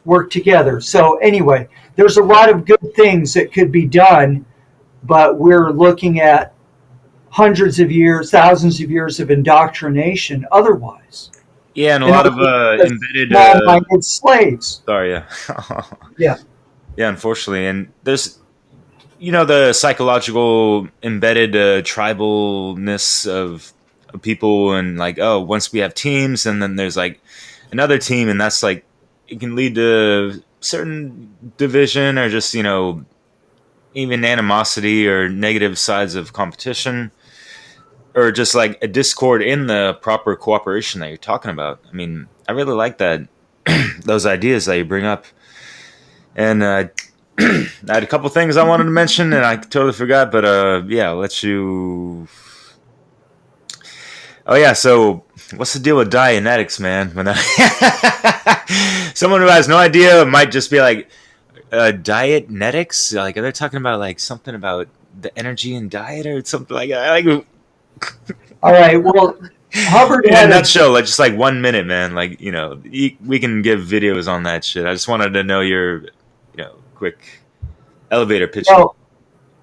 work together. So anyway, there's a lot of good things that could be done, but we're looking at hundreds of years, thousands of years of indoctrination otherwise. Yeah, and a lot of embedded small-minded slaves. Sorry, yeah. Yeah. Yeah, unfortunately. And there's, the psychological embedded tribalness of people, and once we have teams, and then there's another team, and that's it can lead to certain division or just, even animosity or negative sides of competition, or just like a discord in the proper cooperation that you're talking about. I mean, I really like that those ideas that you bring up. And I had a couple things I wanted to mention, and I totally forgot. But yeah, I'll let you. Oh yeah, so what's the deal with Dianetics, man? When someone who has no idea might just be like, Dietnetics? Like, are they talking about like something about the energy in diet or something like that? Like, All right. Well, Hubbard in a had nutshell, like just like 1 minute, man. Like, we can give videos on that shit. I just wanted to know your, quick elevator pitch. well,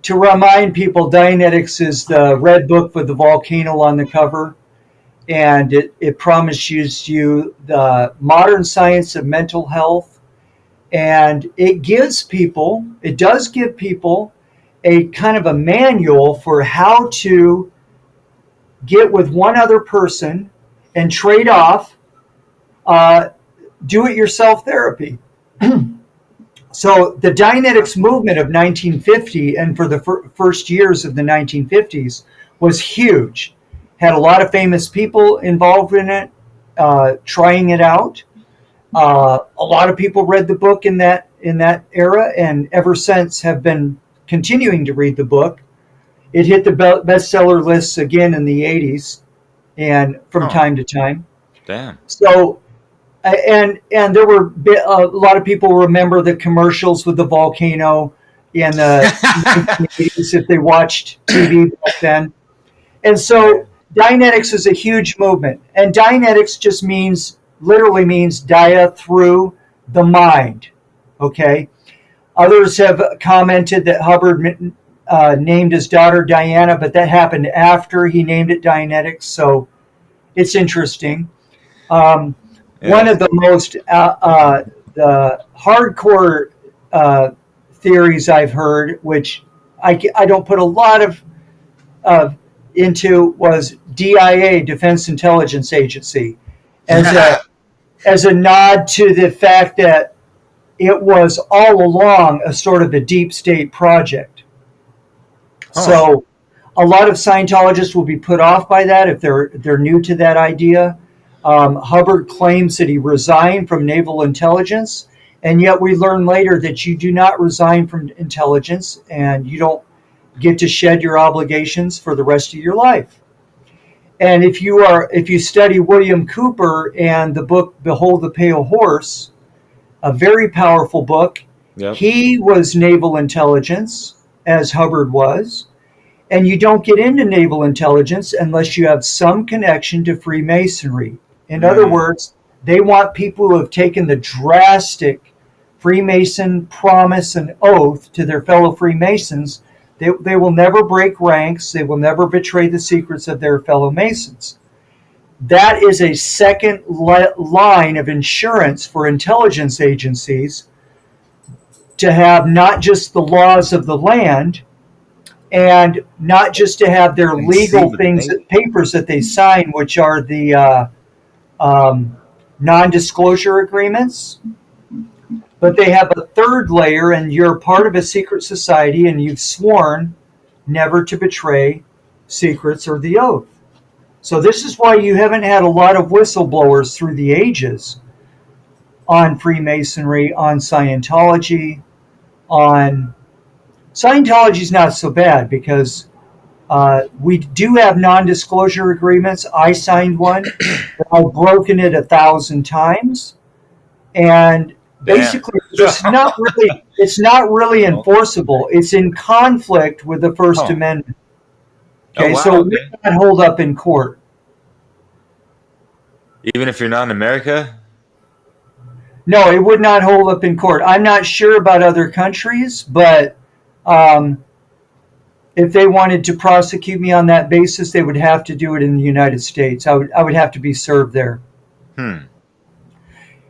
to remind people, Dianetics is the red book with the volcano on the cover, and it promises you the modern science of mental health, and it does give people a kind of a manual for how to get with one other person and trade off do-it-yourself therapy. So the Dianetics movement of 1950 and for the first years of the 1950s was huge. Had a lot of famous people involved in it, trying it out. A lot of people read the book in that era, and ever since have been continuing to read the book. It hit the bestseller lists again in the 80s, and from time to time. Damn. So, and there were a lot of people remember the commercials with the volcano in the 1980s if they watched TV back then. And so Dianetics is a huge movement, and Dianetics just literally means dia, through the mind. Okay. Others have commented that Hubbard named his daughter Diana, but that happened after he named it Dianetics, so it's interesting. One of the most the hardcore theories I've heard, which I don't put a lot of into, was DIA, Defense Intelligence Agency, as a nod to the fact that it was all along a sort of a deep state project. So a lot of Scientologists will be put off by that if they're new to that idea. Hubbard claims that he resigned from naval intelligence, and yet we learn later that you do not resign from intelligence, and you don't get to shed your obligations for the rest of your life. And if you study William Cooper and the book Behold the Pale Horse, a very powerful book, he was naval intelligence, as Hubbard was, and you don't get into naval intelligence unless you have some connection to Freemasonry. In other words, they want people who have taken the drastic Freemason promise and oath to their fellow Freemasons. They will never break ranks. They will never betray the secrets of their fellow Masons. That is a second line of insurance for intelligence agencies to have not just the laws of the land, and not just to have their legal papers that they sign, which are the non-disclosure agreements, but they have a third layer, and you're part of a secret society, and you've sworn never to betray secrets or the oath. So this is why you haven't had a lot of whistleblowers through the ages on Freemasonry, on Scientology. Scientology's not so bad because we do have non-disclosure agreements. I signed one, but I've broken it 1,000 times, and basically it's not really enforceable. It's in conflict with the First Amendment. Okay, so we can't hold up in court. Even if you're not in America? No, it would not hold up in court. I'm not sure about other countries, but if they wanted to prosecute me on that basis, they would have to do it in the United States. I would have to be served there.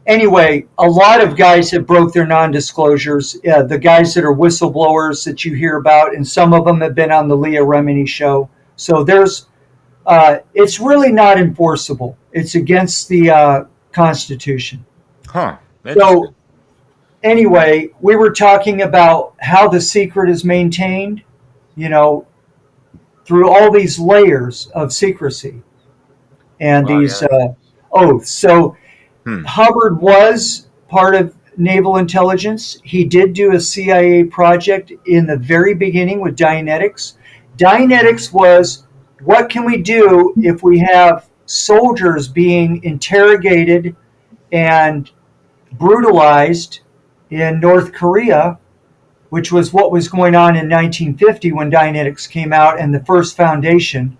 Anyway, a lot of guys have broke their non-disclosures. The guys that are whistleblowers that you hear about, and some of them have been on the Leah Remini show. So it's really not enforceable. It's against the Constitution. Huh. So anyway, we were talking about how the secret is maintained, you know, through all these layers of secrecy and Wow, these yeah. oaths. So Hmm. Hubbard was part of naval intelligence. He did do a CIA project in the very beginning with Dianetics. Dianetics was, what can we do if we have soldiers being interrogated and brutalized in North Korea, which was what was going on in 1950 when Dianetics came out and the first foundation.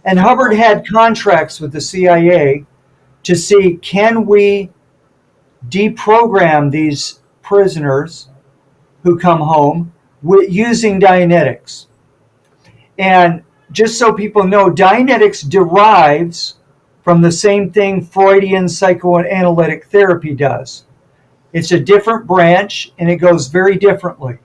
And Hubbard had contracts with the CIA to see, can we deprogram these prisoners who come home using Dianetics? And just so people know, Dianetics derives from the same thing Freudian psychoanalytic therapy does. It's a different branch and it goes very differently.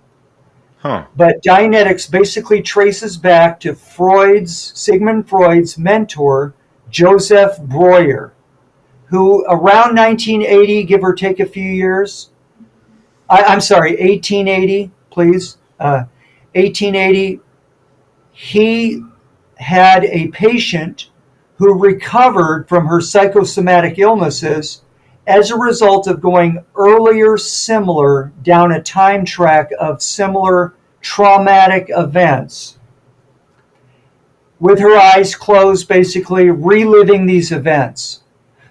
Huh. But Dianetics basically traces back to Sigmund Freud's mentor, Joseph Breuer, who around 1980, give or take a few years, I'm sorry, 1880, please, 1880, he had a patient who recovered from her psychosomatic illnesses as a result of going earlier similar down a time track of similar traumatic events, with her eyes closed, basically reliving these events.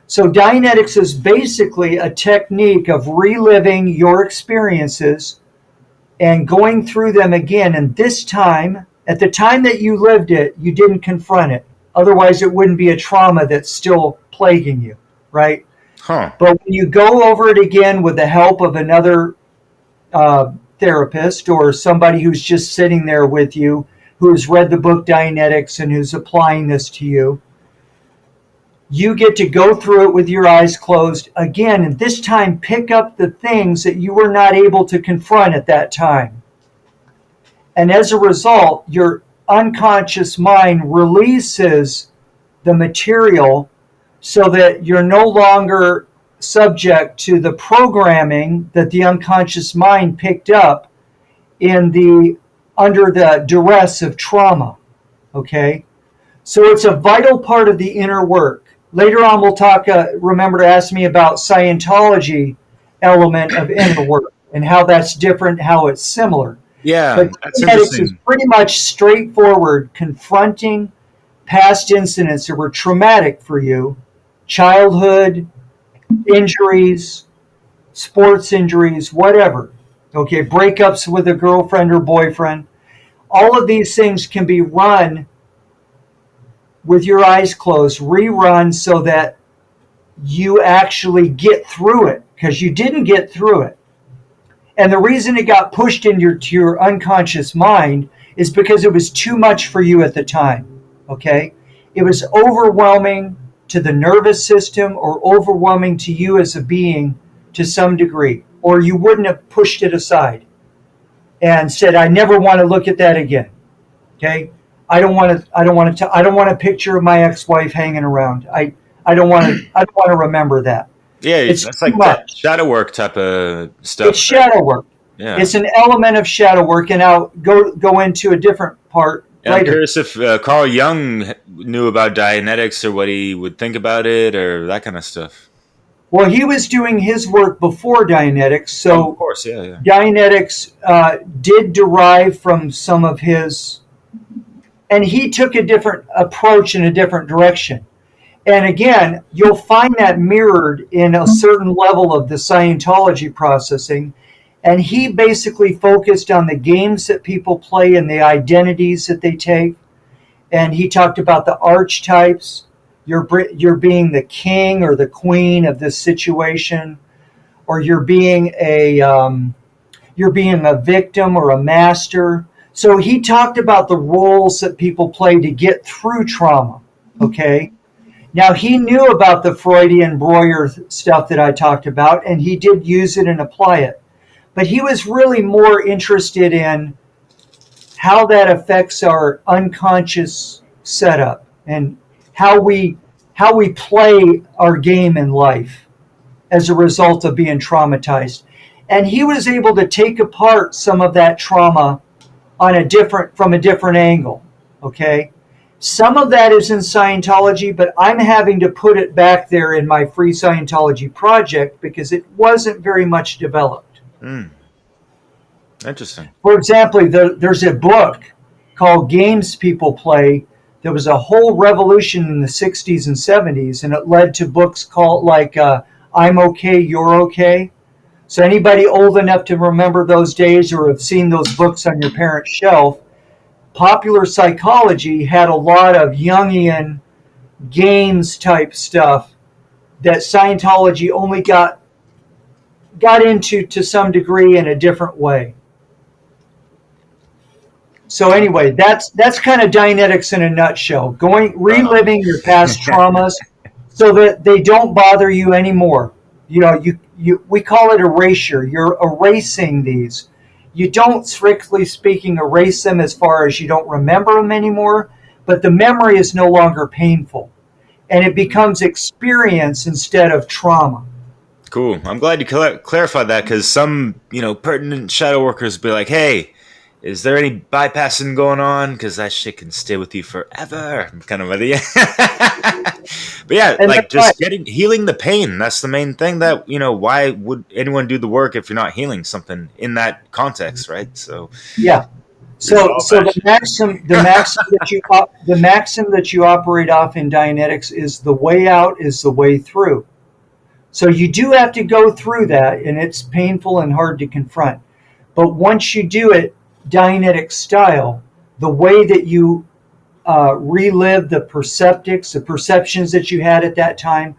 So Dianetics is basically a technique of reliving your experiences and going through them again. And this time, at the time that you lived it, you didn't confront it. Otherwise, it wouldn't be a trauma that's still plaguing you, right? Huh. But when you go over it again with the help of another therapist or somebody who's just sitting there with you, who's read the book Dianetics and who's applying this to you, you get to go through it with your eyes closed again, and this time pick up the things that you were not able to confront at that time. And as a result, your unconscious mind releases the material so that you're no longer subject to the programming that the unconscious mind picked up under the duress of trauma. Okay? So it's a vital part of the inner work. Later on, we'll talk, remember to ask me about Scientology element of inner work and how that's different, how it's similar. Yeah, But that's Dianetics is interesting. pretty much straightforward, confronting past incidents that were traumatic for you, childhood, injuries, sports injuries, whatever. Okay, breakups with a girlfriend or boyfriend. All of these things can be run with your eyes closed, rerun so that you actually get through it, because you didn't get through it. And the reason it got pushed into your unconscious mind is because it was too much for you at the time. Okay? It was overwhelming to the nervous system or overwhelming to you as a being to some degree, or you wouldn't have pushed it aside and said, I never want to look at that again. Okay? I don't want a picture of my ex-wife hanging around. I don't want to remember that. Yeah, It's that's too like that much. shadow work type of stuff. It's shadow work. Yeah. It's an element of shadow work, and I'll go into a different part And I'm later. curious if Carl Jung knew about Dianetics or what he would think about it or that kind of stuff. Well, he was doing his work before Dianetics, so Of course, yeah. Dianetics did derive from some of his, and he took a different approach in a different direction. And again, you'll find that mirrored in a certain level of the Scientology processing. And he basically focused on the games that people play and the identities that they take. And he talked about the archetypes. You're being the king or the queen of this situation, or you're being a victim or a master. So he talked about the roles that people play to get through trauma. Okay. Now, he knew about the Freudian Breuer stuff that I talked about, and he did use it and apply it. But he was really more interested in how that affects our unconscious setup and how we play our game in life as a result of being traumatized. And he was able to take apart some of that trauma from a different angle. Okay. Some of that is in Scientology, but I'm having to put it back there in my free Scientology project because it wasn't very much developed. Interesting. For example, there's a book called Games People Play. There was a whole revolution in the 60s and 70s, and it led to books called like I'm Okay, You're Okay. So anybody old enough to remember those days or have seen those books on your parents' shelf, Popular Psychology had a lot of Jungian games type stuff that Scientology only got into to some degree in a different way. So anyway, that's kind of Dianetics in a nutshell. Reliving your past traumas so that they don't bother you anymore. You know, we call it erasure. You're erasing these. You don't, strictly speaking, erase them as far as you don't remember them anymore, but the memory is no longer painful, and it becomes experience instead of trauma. Cool. I'm glad you clarified that, because some, pertinent shadow workers be like, hey, is there any bypassing going on? Because that shit can stay with you forever. Kind of idea. But yeah, and like just healing the pain. That's the main thing. That why would anyone do the work if you're not healing something in that context, right? So yeah. So the maxim that you operate off in Dianetics is the way out is the way through. So you do have to go through that, and it's painful and hard to confront. But once you do it, Dianetic style, the way that you relive the perceptions that you had at that time,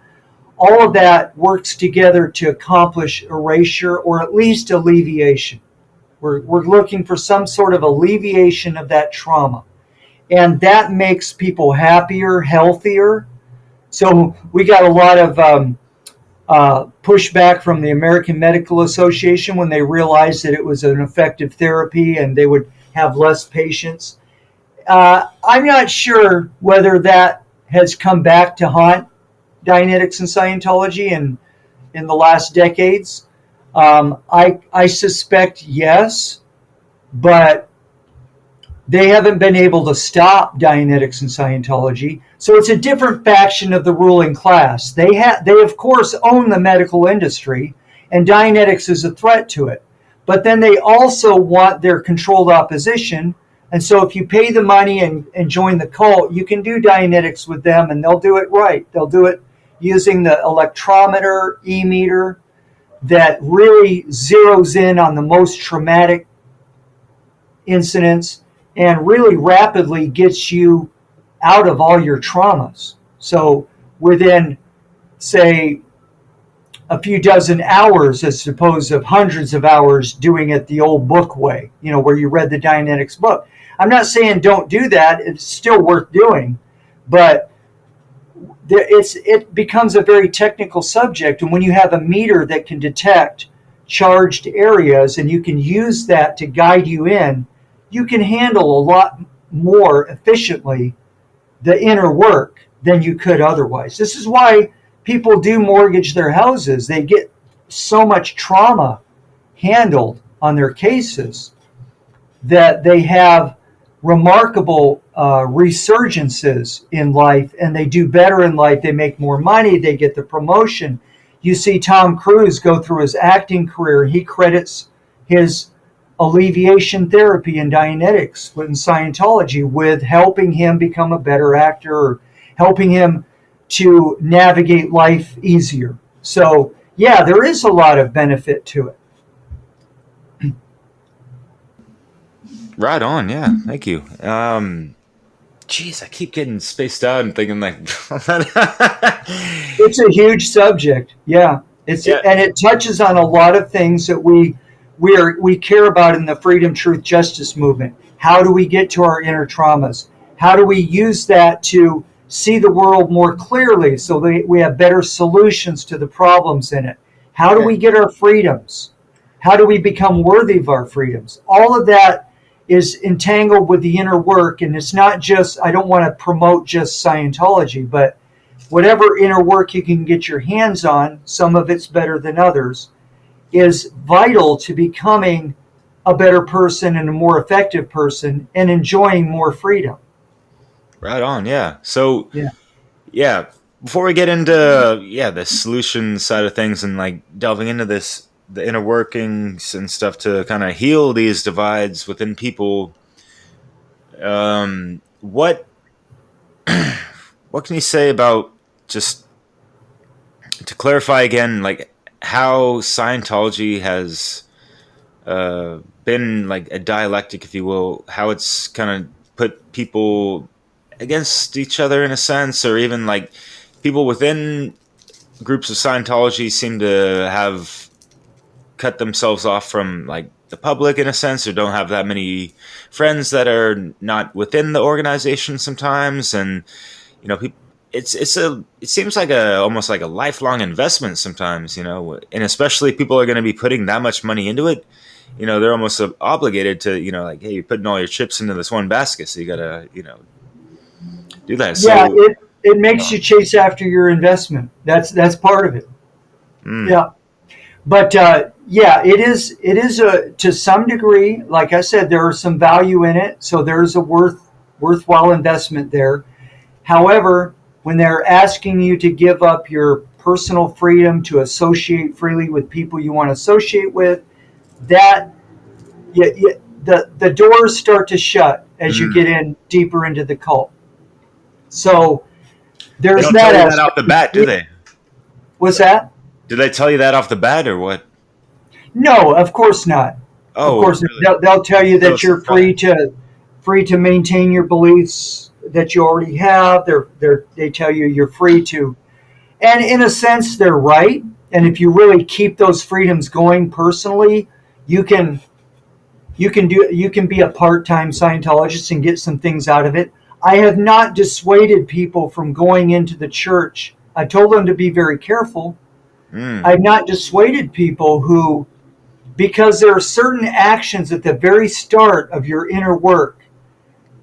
all of that works together to accomplish erasure or at least alleviation. We're looking for some sort of alleviation of that trauma. And that makes people happier, healthier. So we got a lot of pushback from the American Medical Association when they realized that it was an effective therapy and they would have less patients. I'm not sure whether that has come back to haunt Dianetics and Scientology in the last decades. I suspect yes, but they haven't been able to stop Dianetics and Scientology. So it's a different faction of the ruling class. They of course own the medical industry, and Dianetics is a threat to it. But then they also want their controlled opposition. And so if you pay the money and join the cult, you can do Dianetics with them, and they'll do it right. They'll do it using the electrometer, e-meter, that really zeroes in on the most traumatic incidents and really rapidly gets you out of all your traumas. So within, say, a few dozen hours as opposed to hundreds of hours doing it the old book way, where you read the Dianetics book. I'm not saying don't do that. It's still worth doing, but it becomes a very technical subject. And when you have a meter that can detect charged areas and you can use that to guide you in, you can handle a lot more efficiently the inner work than you could otherwise. This is why people do mortgage their houses. They get so much trauma handled on their cases that they have remarkable resurgences in life, and they do better in life. They make more money. They get the promotion. You see Tom Cruise go through his acting career. He credits his alleviation therapy in Dianetics in Scientology with helping him become a better actor or helping him to navigate life easier. So, yeah, there is a lot of benefit to it. Right on, yeah. Thank you. Geez, I keep getting spaced out and thinking like it's a huge subject, yeah. And it touches on a lot of things that we care about in the freedom, truth, justice movement. How do we get to our inner traumas? How do we use that to see the world more clearly so we have better solutions to the problems in it? How do we get our freedoms? How do we become worthy of our freedoms? All of that is entangled with the inner work, and it's not just, I don't want to promote just Scientology, but whatever inner work you can get your hands on, some of it's better than others. is vital to becoming a better person and a more effective person and enjoying more freedom. Right on. Yeah. So, Yeah. yeah, before we get into the solution side of things and like delving into this, the inner workings and stuff to kind of heal these divides within people, what can you say about, just to clarify again, like how Scientology has been like a dialectic, if you will, how it's kind of put people against each other in a sense, or even like people within groups of Scientology seem to have cut themselves off from like the public in a sense, or don't have that many friends that are not within the organization sometimes. And people, it seems like a almost like a lifelong investment sometimes, and especially people are going to be putting that much money into it. They're almost obligated to, like, hey, you're putting all your chips into this one basket, so you gotta, do that. Yeah, So it makes you chase after your investment. That's part of it. Yeah. But it is to some degree, like I said, there is some value in it. So there's a worthwhile investment there. However, when they're asking you to give up your personal freedom to associate freely with people you want to associate with, that the doors start to shut as you get in deeper into the cult. So there's they don't tell you that off the bat, do they? What's that? Did they tell you that off the bat, or what? No, of course not. Oh, of course, really? they'll tell you that you're free to maintain your beliefs that you already have. They tell you you're free to, and in a sense, they're right. And if you really keep those freedoms going personally, you can be a part-time Scientologist and get some things out of it. I have not dissuaded people from going into the church. I told them to be very careful. I've not dissuaded people who, because there are certain actions at the very start of your inner work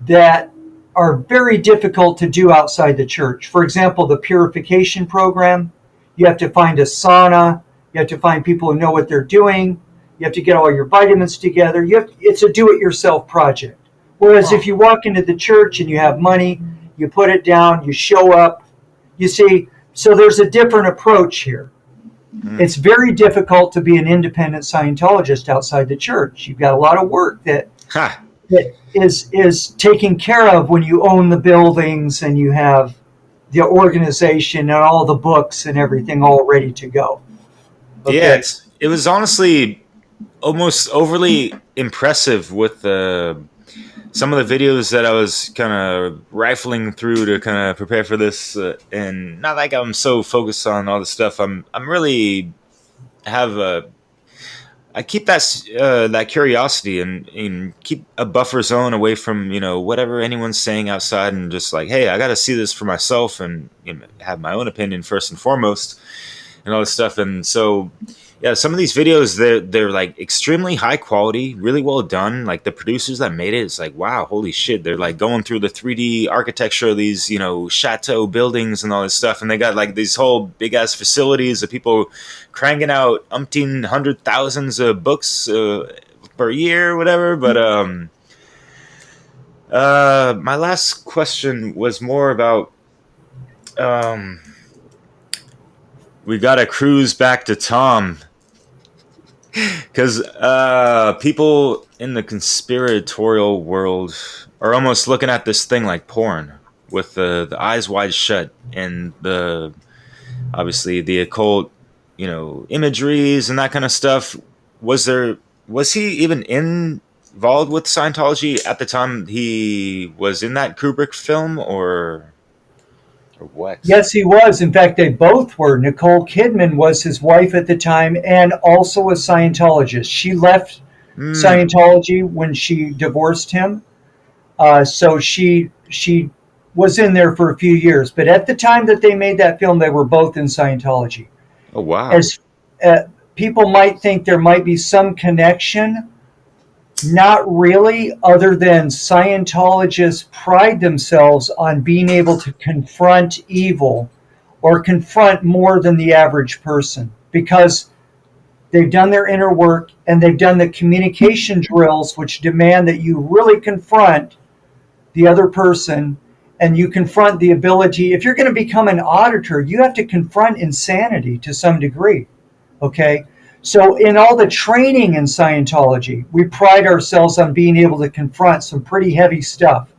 that are very difficult to do outside the church. For example, the purification program, you have to find a sauna, you have to find people who know what they're doing, you have to get all your vitamins together. It's a do-it-yourself project. Whereas if you walk into the church and you have money, you put it down, you show up, you see, so there's a different approach here. It's very difficult to be an independent Scientologist outside the church. You've got a lot of work that is taken care of when you own the buildings and you have the organization and all the books and everything all ready to go. Okay. Yeah, it was honestly almost overly impressive with some of the videos that I was kind of rifling through to kind of prepare for this, and not like I'm so focused on all the stuff. I'm really I keep that curiosity and keep a buffer zone away from whatever anyone's saying outside, and just like, hey, I got to see this for myself and have my own opinion first and foremost, and all this stuff. And so, yeah, some of these videos, they're like extremely high quality, really well done. Like the producers that made it, it's like, wow, holy shit. They're like going through the 3D architecture of these, chateau buildings and all this stuff. And they got like these whole big ass facilities of people cranking out umpteen hundred thousands of books per year or whatever. But my last question was more about, we got to cruise back to Tom, because people in the conspiratorial world are almost looking at this thing like porn, with the eyes wide shut, and obviously the occult, imageries and that kind of stuff. Was he even involved with Scientology at the time he was in that Kubrick film, or what? Yes, he was. In fact, they both were. Nicole Kidman was his wife at the time and also a Scientologist. She left Scientology when she divorced him. So she was in there for a few years. But at the time that they made that film, they were both in Scientology. Oh, wow. As people might think there might be some connection, not really, other than Scientologists pride themselves on being able to confront evil, or confront more than the average person. Because they've done their inner work, and they've done the communication drills, which demand that you really confront the other person, and you confront the ability. If you're going to become an auditor, you have to confront insanity to some degree. Okay? So in all the training in Scientology, we pride ourselves on being able to confront some pretty heavy stuff.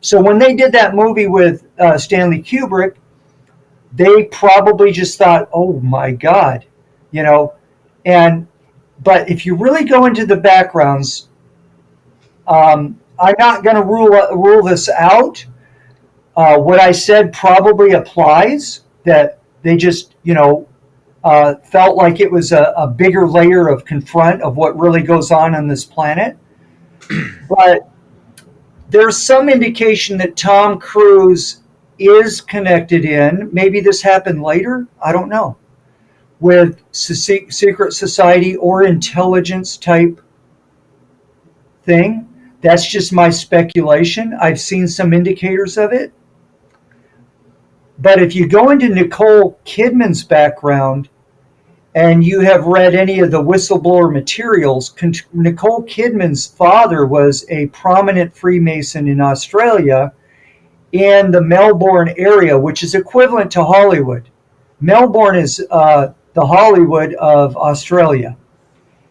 So when they did that movie with Stanley Kubrick, they probably just thought, oh my God, you know. But if you really go into the backgrounds, I'm not going to rule this out. What I said probably applies, that they just, felt like it was a bigger layer of confront of what really goes on this planet. But there's some indication that Tom Cruise is connected in, maybe this happened later, I don't know, with secret society or intelligence type thing. That's just my speculation. I've seen some indicators of it. But if you go into Nicole Kidman's background and you have read any of the whistleblower materials, Nicole Kidman's father was a prominent Freemason in Australia in the Melbourne area, which is equivalent to Hollywood. Melbourne is the Hollywood of Australia.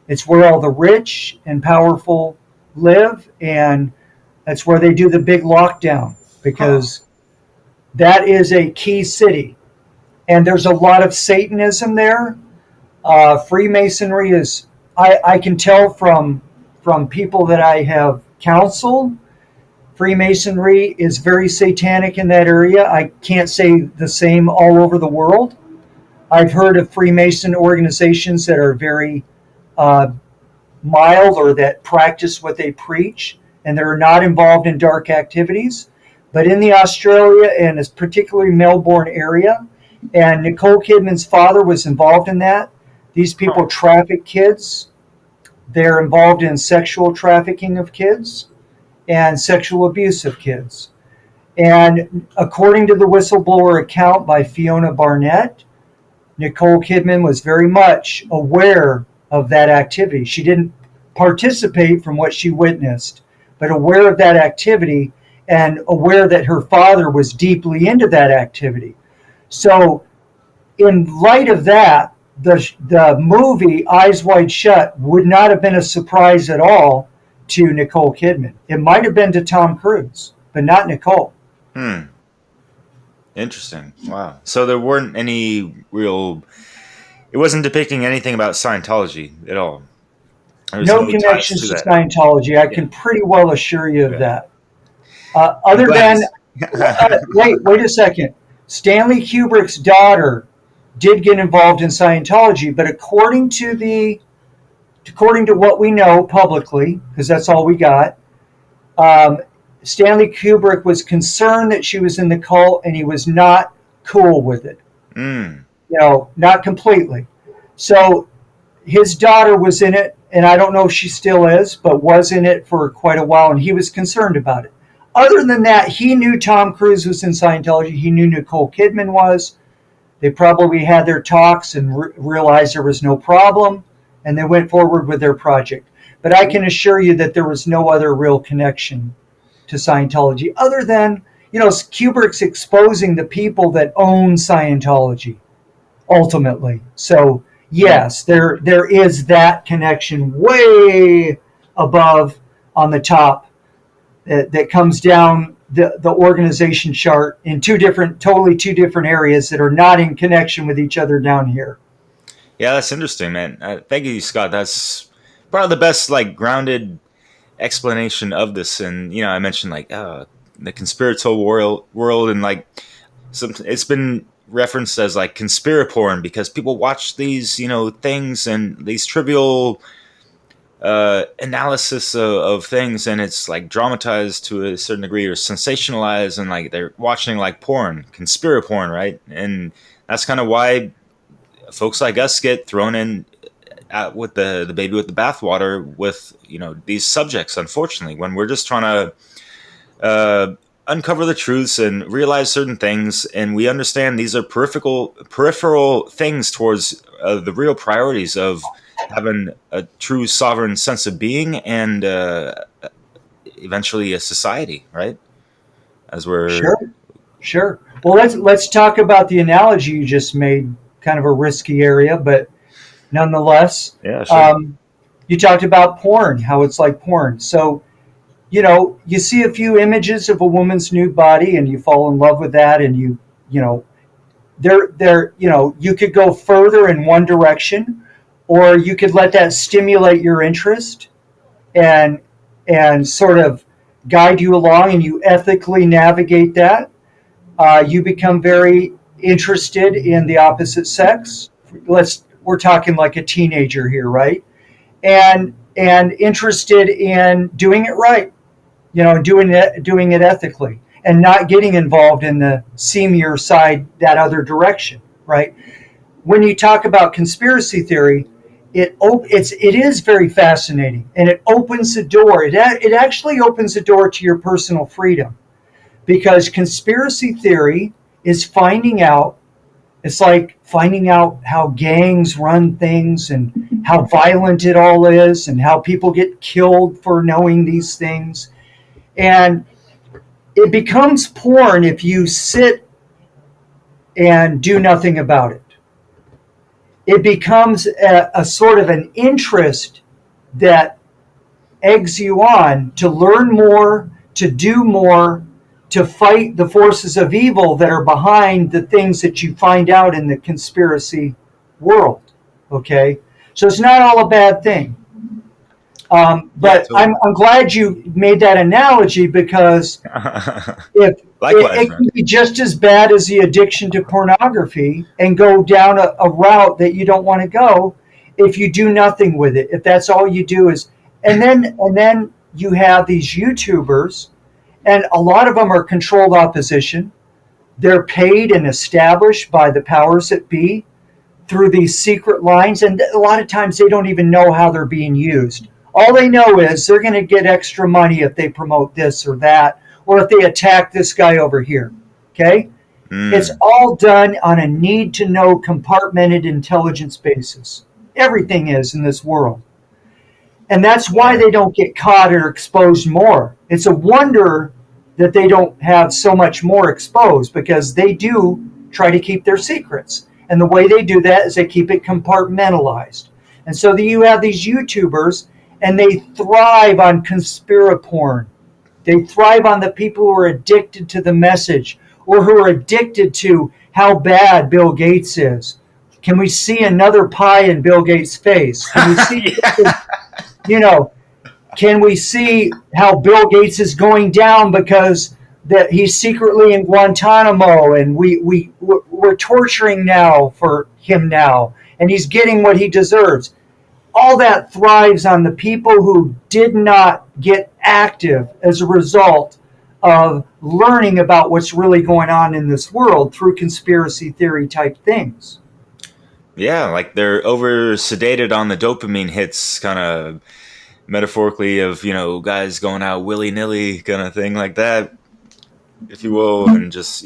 It's where all the rich and powerful live, and that's where they do the big lockdown, because that is a key city. And there's a lot of Satanism there. Freemasonry is, I can tell from people that I have counseled, Freemasonry is very satanic in that area. I can't say the same all over the world. I've heard of Freemason organizations that are very mild, or that practice what they preach, and they're not involved in dark activities. But in the Australia, and it's particularly Melbourne area, and Nicole Kidman's father was involved in that. These people traffic kids. They're involved in sexual trafficking of kids and sexual abuse of kids. And according to the whistleblower account by Fiona Barnett, Nicole Kidman was very much aware of that activity. She didn't participate from what she witnessed, but aware of that activity and aware that her father was deeply into that activity. So in light of that, the movie Eyes Wide Shut would not have been a surprise at all to Nicole Kidman. It might have been to Tom Cruise, but not Nicole. Interesting. Wow. So there weren't any real... It wasn't depicting anything about Scientology at all. No connections to Scientology. I can pretty well assure you of that. Other than... wait a second. Stanley Kubrick's daughter did get involved in Scientology, but according to what we know publicly, because that's all we got, Stanley Kubrick was concerned that she was in the cult, and he was not cool with it. Not completely. So his daughter was in it, and I don't know if she still is, but was in it for quite a while, and he was concerned about it. Other than that, he knew Tom Cruise was in Scientology. He knew Nicole Kidman was. They probably had their talks and realized there was no problem, and they went forward with their project. But I can assure you that there was no other real connection to Scientology, other than, Kubrick's exposing the people that own Scientology, ultimately. So, yes, there is that connection way above on the top that comes down the organization chart in totally two different areas that are not in connection with each other down here. Yeah, that's interesting, man. Thank you, Scott. That's probably the best, grounded explanation of this. And, I mentioned, the conspiratorial world, and, it's been referenced as, conspiraporn, because people watch these, things and these trivial analysis of things, and it's dramatized to a certain degree, or sensationalized, and they're watching porn, conspiraporn, right? And that's kind of why folks like us get thrown in with the baby with the bathwater with these subjects, unfortunately, when we're just trying to uncover the truths and realize certain things, and we understand these are peripheral things towards the real priorities of having a true sovereign sense of being and eventually a society, right? As we're Sure, sure. Well, let's talk about the analogy you just made. Kind of a risky area, but nonetheless, yeah, sure. you talked about porn, how it's like porn. So, you see a few images of a woman's nude body, and you fall in love with that, and you know, you could go further in one direction, or you could let that stimulate your interest and sort of guide you along, and you ethically navigate that. You become very interested in the opposite sex. We're talking like a teenager here, right? And interested in doing it right, doing it ethically, and not getting involved in the seamier side, that other direction, right? When you talk about conspiracy theory, it is very fascinating, and it opens the door. It actually opens the door to your personal freedom, because conspiracy theory is finding out. It's like finding out how gangs run things and how violent it all is and how people get killed for knowing these things. And it becomes porn if you sit and do nothing about it. It becomes a sort of an interest that eggs you on to learn more, to do more, to fight the forces of evil that are behind the things that you find out in the conspiracy world. Okay? So it's not all a bad thing. But I'm glad you made that analogy, because if Likewise, it man. can be just as bad as the addiction to pornography and go down a route that you don't want to go if you do nothing with it. If that's all you do is, and then you have these YouTubers, and a lot of them are controlled opposition. They're paid and established by the powers that be through these secret lines, and a lot of times they don't even know how they're being used. All they know is they're going to get extra money if they promote this or that, or if they attack this guy over here. Okay? It's all done on a need-to-know, compartmented intelligence basis. Everything is in this world. And that's why they don't get caught or exposed more. It's a wonder that they don't have so much more exposed, because they do try to keep their secrets. And the way they do that is they keep it compartmentalized. And so you have these YouTubers, and they thrive on conspiraporn. They thrive on the people who are addicted to the message, or who are addicted to how bad Bill Gates is. Can we see another pie in Bill Gates' face? Can we see, can we see how Bill Gates is going down because that he's secretly in Guantanamo, and we're torturing now for him now, and he's getting what he deserves. All that thrives on the people who did not get active as a result of learning about what's really going on in this world through conspiracy theory type things. Yeah, like they're over sedated on the dopamine hits, kind of metaphorically, of guys going out willy nilly, kind of thing like that, if you will, and just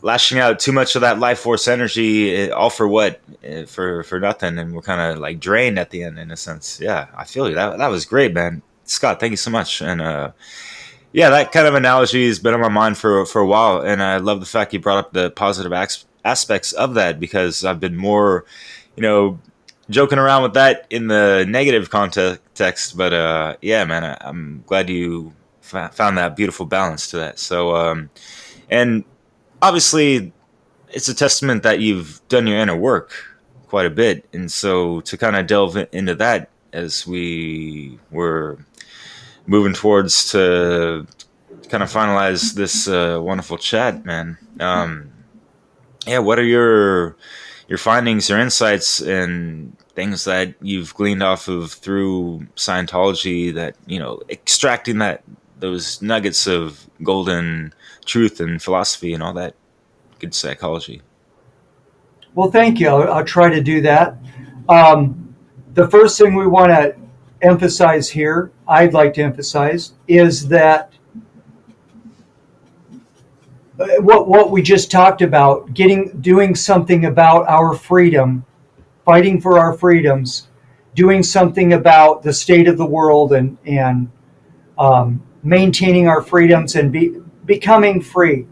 lashing out too much of that life force energy, all for what? For nothing, and we're kind of like drained at the end, in a sense. Yeah, I feel you. That was great, man. Scott, thank you so much. And that kind of analogy has been on my mind for a while, and I love the fact you brought up the positive aspects of that, because I've been more, joking around with that in the negative context. But man, I'm glad you found that beautiful balance to that. So, and obviously, it's a testament that you've done your inner work quite a bit. And so to kind of delve into that as we were moving towards to kind of finalize this wonderful chat, man. What are your findings or insights and things that you've gleaned off of through Scientology, that, extracting those nuggets of golden truth and philosophy and all that good psychology? Well, thank you. I'll try to do that. The first thing we want to emphasize here, I'd like to emphasize, is that what we just talked about, doing something about our freedom fighting for our freedoms, doing something about the state of the world, and maintaining our freedoms and becoming free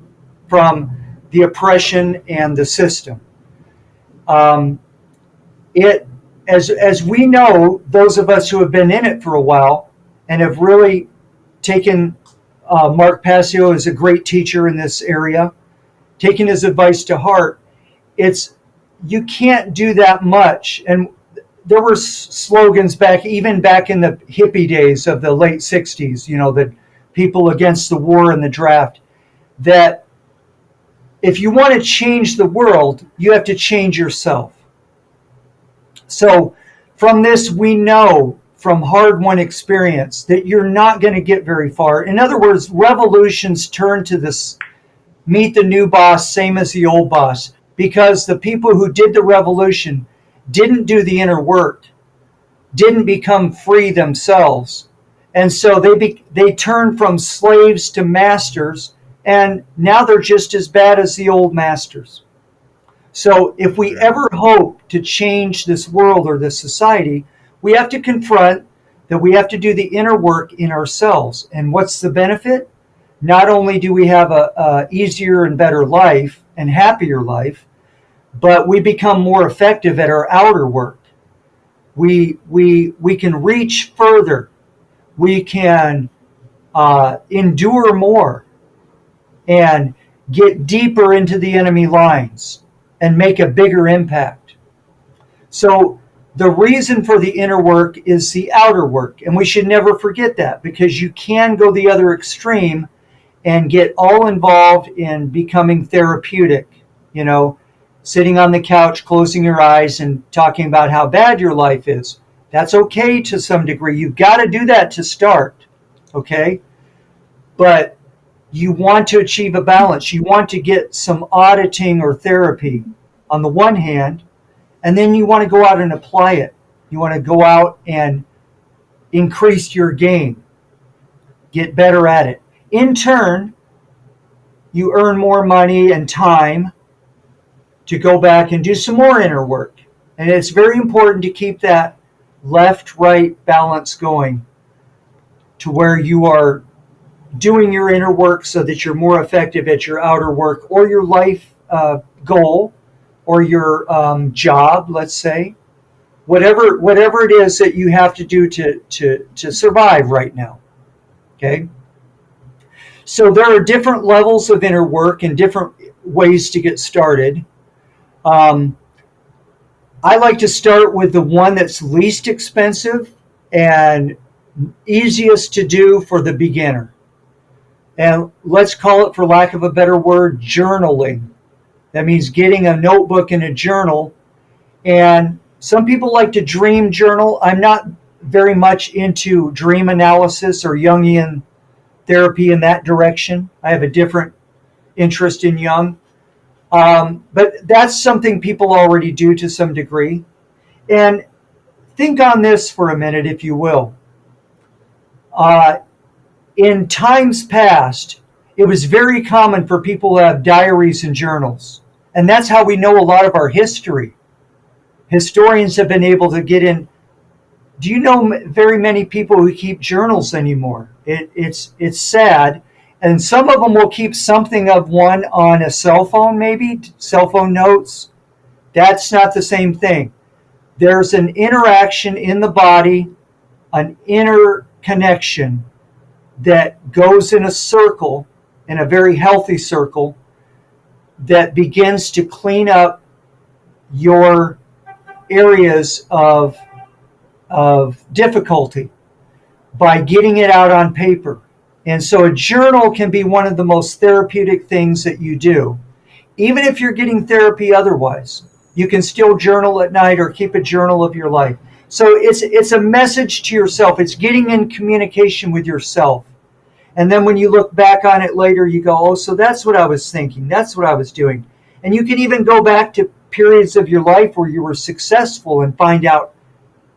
from the oppression and the system. As we know, those of us who have been in it for a while and have really taken Mark Passio as a great teacher in this area, taking his advice to heart, you can't do that much. And there were slogans even back in the hippie days of the late 60s, the people against the war and the draft, that if you want to change the world, you have to change yourself. So from this, we know from hard-won experience that you're not going to get very far. In other words, revolutions turn to this meet the new boss, same as the old boss, because the people who did the revolution didn't do the inner work, didn't become free themselves. And so they turned from slaves to masters, and now they're just as bad as the old masters. So if we ever hope to change this world or this society, we have to confront that we have to do the inner work in ourselves. And what's the benefit? Not only do we have a easier and better life and happier life, but we become more effective at our outer work. We can reach further. We can endure more and get deeper into the enemy lines and make a bigger impact. So the reason for the inner work is the outer work. And we should never forget that, because you can go the other extreme and get all involved in becoming therapeutic, sitting on the couch, closing your eyes and talking about how bad your life is. That's okay to some degree. You've got to do that to start, okay? But you want to achieve a balance. You want to get some auditing or therapy on the one hand, and then you want to go out and apply it. You want to go out and increase your game, get better at it. In turn, you earn more money and time to go back and do some more inner work. And it's very important to keep that left-right balance going to where you are doing your inner work so that you're more effective at your outer work or your life goal or your job, let's say. Whatever it is that you have to do to survive right now. Okay? So there are different levels of inner work and different ways to get started. I like to start with the one that's least expensive and easiest to do for the beginner. And let's call it, for lack of a better word, journaling. That means getting a notebook and a journal. And some people like to dream journal. I'm not very much into dream analysis or Jungian therapy in that direction. I have a different interest in Jung. But that's something people already do to some degree. And think on this for a minute, if you will. In times past, it was very common for people to have diaries and journals. And that's how we know a lot of our history. Historians have been able to get in. Do you know very many people who keep journals anymore? It's sad. And some of them will keep something of one on a cell phone, maybe, cell phone notes. That's not the same thing. There's an interaction in the body, an inner connection that goes in a circle, in a very healthy circle, that begins to clean up your areas of difficulty by getting it out on paper. And so a journal can be one of the most therapeutic things that you do. Even if you're getting therapy otherwise, you can still journal at night or keep a journal of your life. So it's a message to yourself. It's getting in communication with yourself. And then when you look back on it later, you go, oh, so that's what I was thinking. That's what I was doing. And you can even go back to periods of your life where you were successful and find out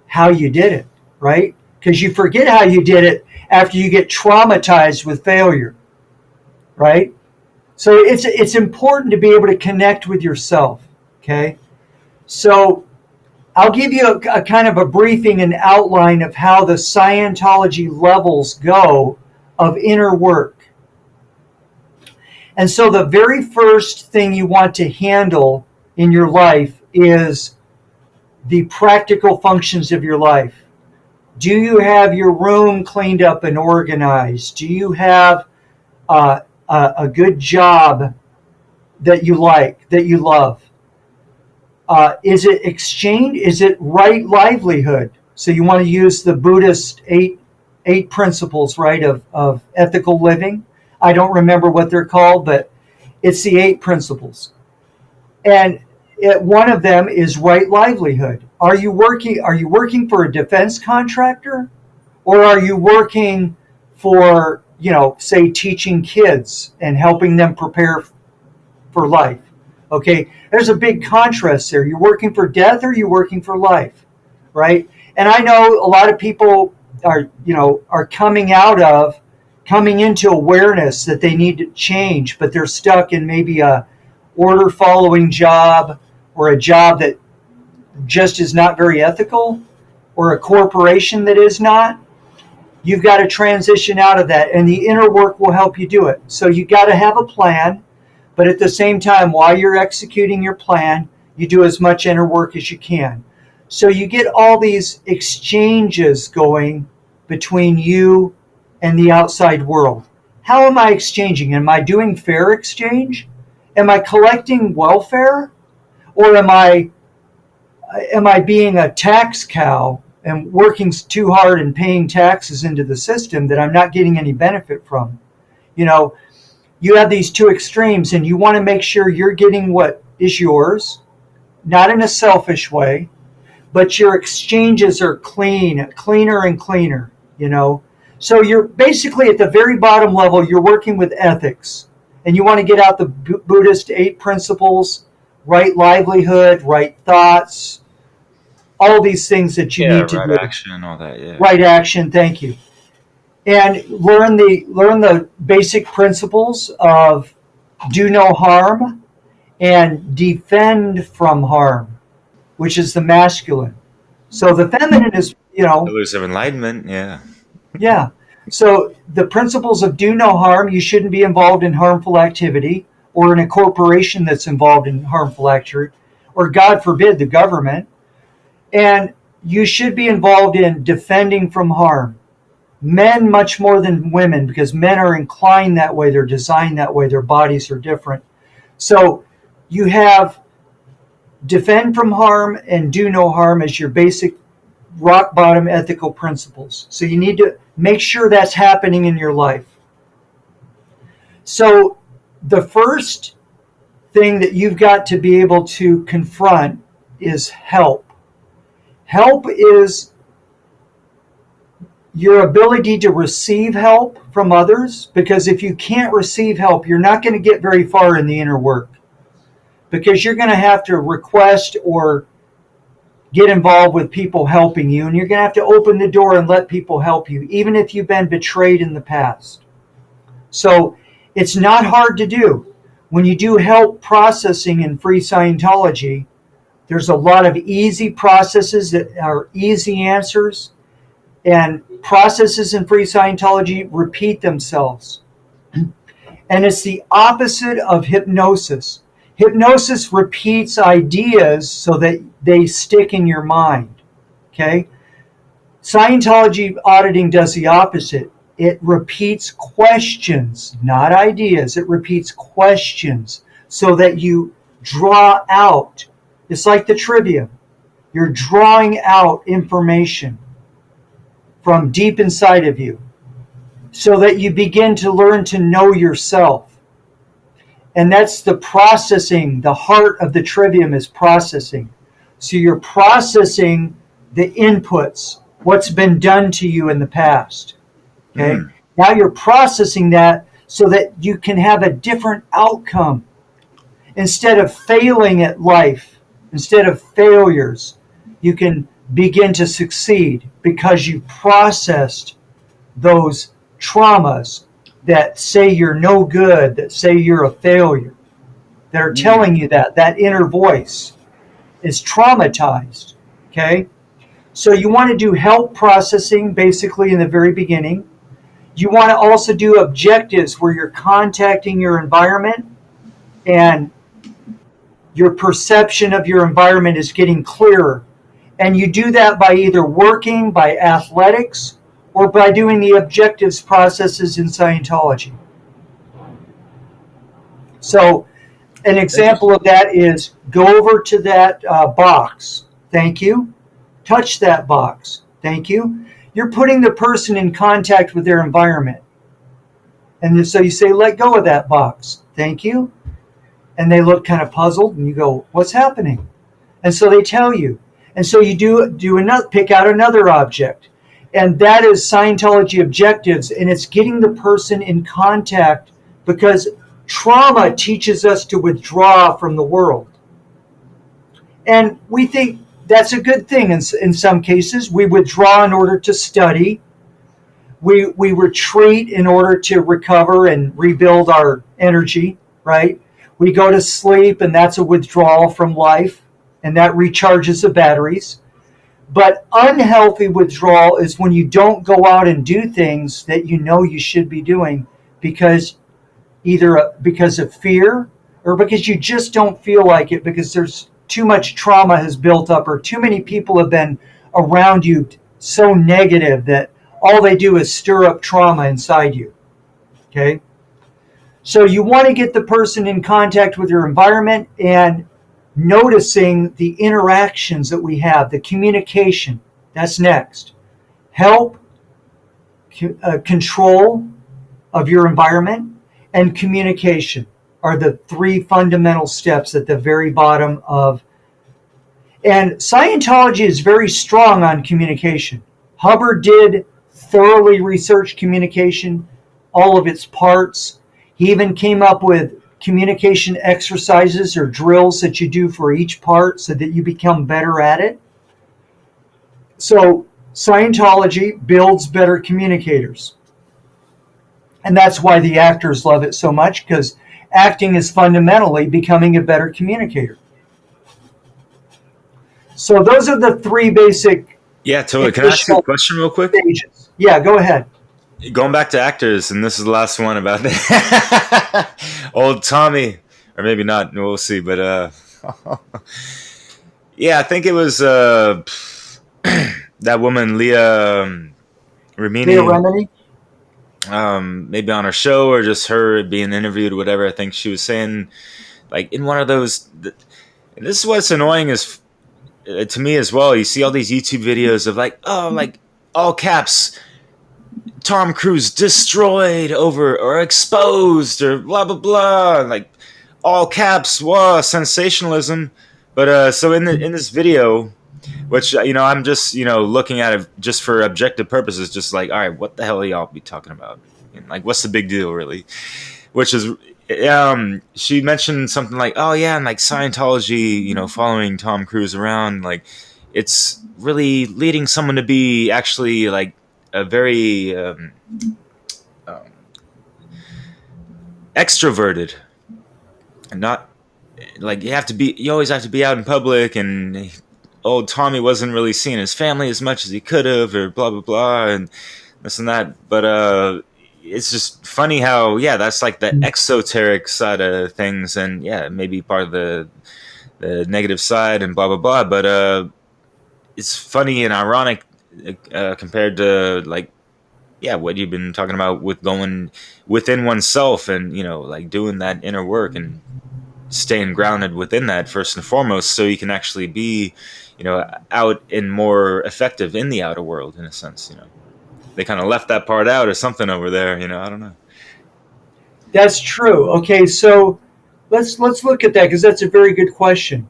how you did it, right? Because you forget how you did it after you get traumatized with failure, right? So it's important to be able to connect with yourself, okay? So I'll give you a kind of a briefing and outline of how the Scientology levels go of inner work. And so the very first thing you want to handle in your life is the practical functions of your life. Do you have your room cleaned up and organized? Do you have a good job that you like, that you love? Is it exchange? Is it right livelihood? So you want to use the Buddhist eight principles, right, of ethical living. I don't remember what they're called, but it's the 8 principles. And one of them is right livelihood. Are you working for a defense contractor, or are you working for, say, teaching kids and helping them prepare for life? Okay, there's a big contrast there. You're working for death, or you're working for life, right? And I know a lot of people are coming into awareness that they need to change, but they're stuck in maybe a order following job, or a job that just is not very ethical, or a corporation that is not. You've got to transition out of that, and the inner work will help you do it. So you got to have a plan, but at the same time, while you're executing your plan, you do as much inner work as you can. So you get all these exchanges going between you and the outside world. How am I exchanging? Am I doing fair exchange? Am I collecting welfare? Or am I being a tax cow and working too hard and paying taxes into the system that I'm not getting any benefit from? You have these two extremes, and you want to make sure you're getting what is yours, not in a selfish way, but your exchanges are cleaner and cleaner, So you're basically at the very bottom level, you're working with ethics, and you want to get out the Buddhist 8 principles, right livelihood, right thoughts, all these things that you need to do. Right action and all that, yeah. Right action, thank you. And learn the basic principles of do no harm and defend from harm, which is the masculine. So the feminine is, Pillars of enlightenment, yeah. Yeah. So the principles of do no harm, you shouldn't be involved in harmful activity, or in a corporation that's involved in harmful activity, or God forbid, the government. And you should be involved in defending from harm. Men much more than women, because men are inclined that way, they're designed that way, their bodies are different. So you have defend from harm and do no harm as your basic rock bottom ethical principles. So you need to make sure that's happening in your life. So the first thing that you've got to be able to confront is help. Help is your ability to receive help from others, because if you can't receive help, you're not going to get very far in the inner work, because you're going to have to request or get involved with people helping you, and you're going to have to open the door and let people help you, even if you've been betrayed in the past. So it's not hard to do. When you do help processing in free Scientology, there's a lot of easy processes that are easy answers, and processes in free Scientology repeat themselves. And it's the opposite of hypnosis. Hypnosis repeats ideas so that they stick in your mind. Okay? Scientology auditing does the opposite. It repeats questions, not ideas. It repeats questions so that you draw out. It's like the trivia. You're drawing out information from deep inside of you so that you begin to learn to know yourself. And that's the processing. The heart of the trivium is processing. So you're processing the inputs, what's been done to you in the past. Okay? Now you're processing that so that you can have a different outcome. Instead of failing at life, instead of failures, you can begin to succeed because you processed those traumas that say you're no good, that say you're a failure, that are telling you that inner voice is traumatized. Okay? So you want to do help processing basically in the very beginning. You want to also do objectives where you're contacting your environment and your perception of your environment is getting clearer. And you do that by either working, by athletics, or by doing the objectives processes in Scientology. So an example of that is go over to that box. Thank you. Touch that box. Thank you. You're putting the person in contact with their environment. And so you say, let go of that box. Thank you. And they look kind of puzzled, and you go, what's happening? And so they tell you. And so you do another, pick out another object. And that is Scientology objectives, and it's getting the person in contact, because trauma teaches us to withdraw from the world. And we think that's a good thing in some cases. We withdraw in order to study. We retreat in order to recover and rebuild our energy, right? We go to sleep, and that's a withdrawal from life, and that recharges the batteries. But unhealthy withdrawal is when you don't go out and do things that you know you should be doing because either because of fear or because you just don't feel like it, because there's too much trauma has built up, or too many people have been around you so negative that all they do is stir up trauma inside you. Okay? So you want to get the person in contact with your environment and noticing the interactions that we have, the communication. That's next. Help, control of your environment, and communication are the three fundamental steps at the very bottom of. And Scientology is very strong on communication. Hubbard did thoroughly research communication, all of its parts. He even came up with communication exercises or drills that you do for each part so that you become better at it. So Scientology builds better communicators. And that's why the actors love it so much, because acting is fundamentally becoming a better communicator. So those are the three basic. Yeah, totally. Can I ask you a question real quick? Stages. Yeah, go ahead. Going back to actors, and this is the last one about that. Old Tommy, or maybe not, we'll see. But yeah, I think it was that woman, Leah Remini. Leah Remini? Maybe on her show or just her being interviewed or whatever. I think she was saying, like, in one of those, and this is what's annoying is to me as well. You see all these YouTube videos of like, oh, like all caps, Tom Cruise destroyed over or exposed or blah blah blah, like all caps, wow, sensationalism. But so in this video, which I'm just looking at it just for objective purposes, just like, all right, what the hell are y'all be talking about? And like, what's the big deal really? Which is she mentioned something like, oh yeah, and like Scientology, following Tom Cruise around, like it's really leading someone to be actually like a very extroverted, and not like you always have to be out in public, and old Tommy wasn't really seeing his family as much as he could have, or blah blah blah, and this and that. But it's just funny how that's like the exoteric side of things, and maybe part of the negative side and blah blah blah. But it's funny and ironic compared to like what you've been talking about with going within oneself and like doing that inner work and staying grounded within that first and foremost, so you can actually be out and more effective in the outer world, in a sense. They kind of left that part out or something over there. I don't know. That's true. Okay, so let's look at that, because that's a very good question.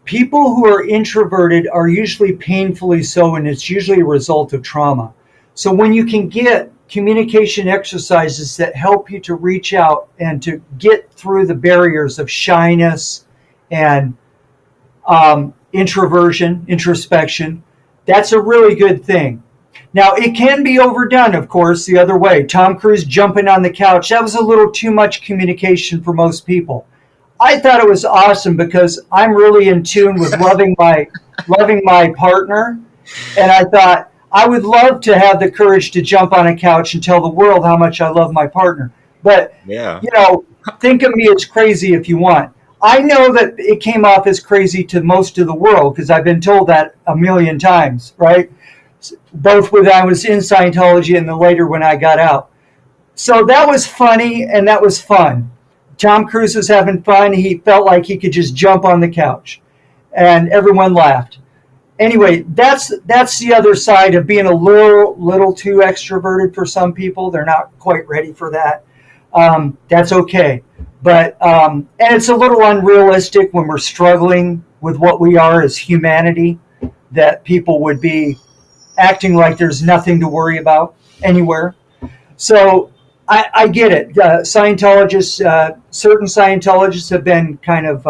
People who are introverted are usually painfully so, and it's usually a result of trauma. So when you can get communication exercises that help you to reach out and to get through the barriers of shyness and introspection, that's a really good thing. Now, it can be overdone, of course, the other way. Tom Cruise jumping on the couch, that was a little too much communication for most people. I thought it was awesome because I'm really in tune with loving my partner, and I thought I would love to have the courage to jump on a couch and tell the world how much I love my partner. But Yeah. think of me as crazy if you want. I know that it came off as crazy to most of the world because I've been told that a million times, right? Both when I was in Scientology and then later when I got out. So that was funny and that was fun. Tom Cruise was having fun. He felt like he could just jump on the couch, and everyone laughed. Anyway, that's the other side of being a little too extroverted for some people. They're not quite ready for that. That's okay. But and it's a little unrealistic when we're struggling with what we are as humanity, that people would be acting like there's nothing to worry about anywhere. So I get it. Scientologists, certain Scientologists have been kind of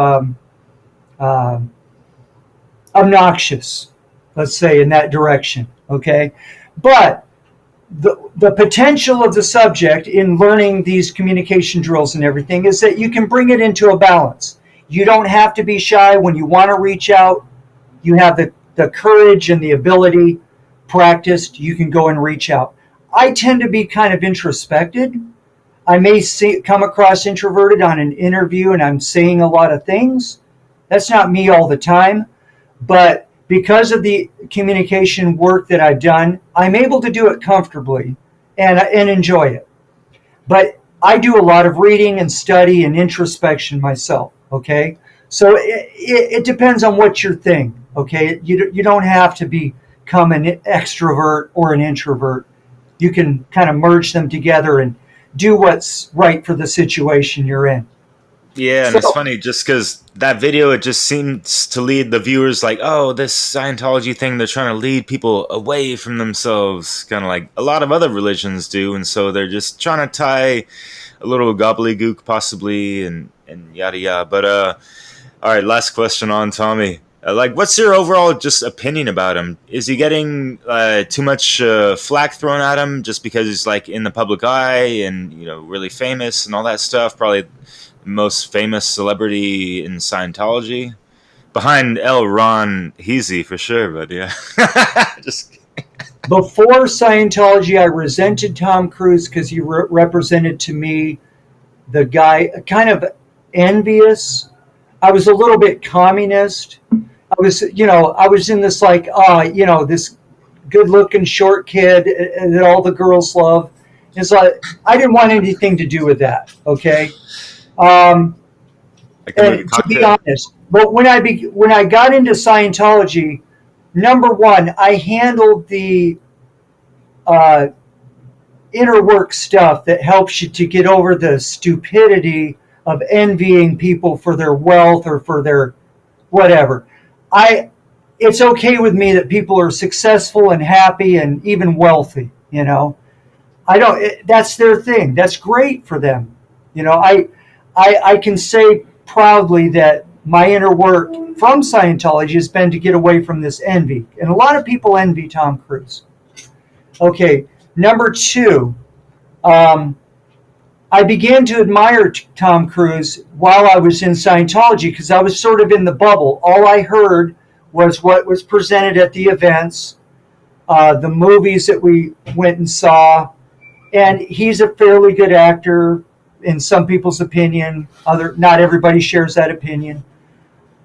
obnoxious, let's say, in that direction. Okay, but the potential of the subject in learning these communication drills and everything is that you can bring it into a balance. You don't have to be shy when you want to reach out. You have the courage and the ability practiced. You can go and reach out. I tend to be kind of introspected. I may come across introverted on an interview and I'm saying a lot of things. That's not me all the time. But because of the communication work that I've done, I'm able to do it comfortably and enjoy it. But I do a lot of reading and study and introspection myself, okay? So it depends on what's your thing, okay? You don't have to become an extrovert or an introvert. You can kind of merge them together and do what's right for the situation you're in. Yeah, and it's funny just because that video, it just seems to lead the viewers like, oh, this Scientology thing, they're trying to lead people away from themselves, kind of like a lot of other religions do. And so they're just trying to tie a little gobbledygook possibly and yada yada. But all right, last question on Tommy. What's your overall just opinion about him? Is he getting too much flack thrown at him just because he's like in the public eye and, you know, really famous and all that stuff? Probably most famous celebrity in Scientology, behind Ron Heasy for sure. But yeah, just before Scientology, I resented Tom Cruise because he represented to me the guy kind of envious. I was a little bit communist. I was in this like, this good-looking short kid that all the girls love. It's like I didn't want anything to do with that. Okay. And to be honest, but when I got into Scientology, number one, I handled the inner work stuff that helps you to get over the stupidity of envying people for their wealth or for their whatever. It's okay with me that people are successful and happy and even wealthy. You know, that's their thing. That's great for them. You know, I can say proudly that my inner work from Scientology has been to get away from this envy. And a lot of people envy Tom Cruise. Okay, number two, I began to admire Tom Cruise while I was in Scientology because I was sort of in the bubble. All I heard was what was presented at the events, the movies that we went and saw. And he's a fairly good actor in some people's opinion. Not everybody shares that opinion.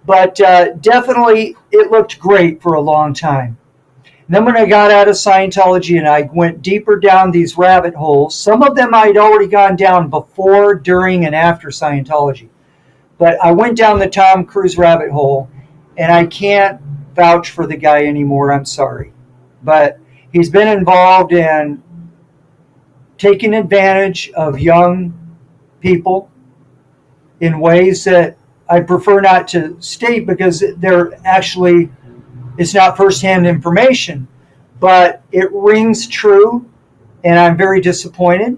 But definitely it looked great for a long time. And then when I got out of Scientology and I went deeper down these rabbit holes, some of them I'd already gone down before, during, and after Scientology. But I went down the Tom Cruise rabbit hole, and I can't vouch for the guy anymore. I'm sorry. But he's been involved in taking advantage of young people in ways that I prefer not to state because it's not firsthand information, but it rings true, and I'm very disappointed.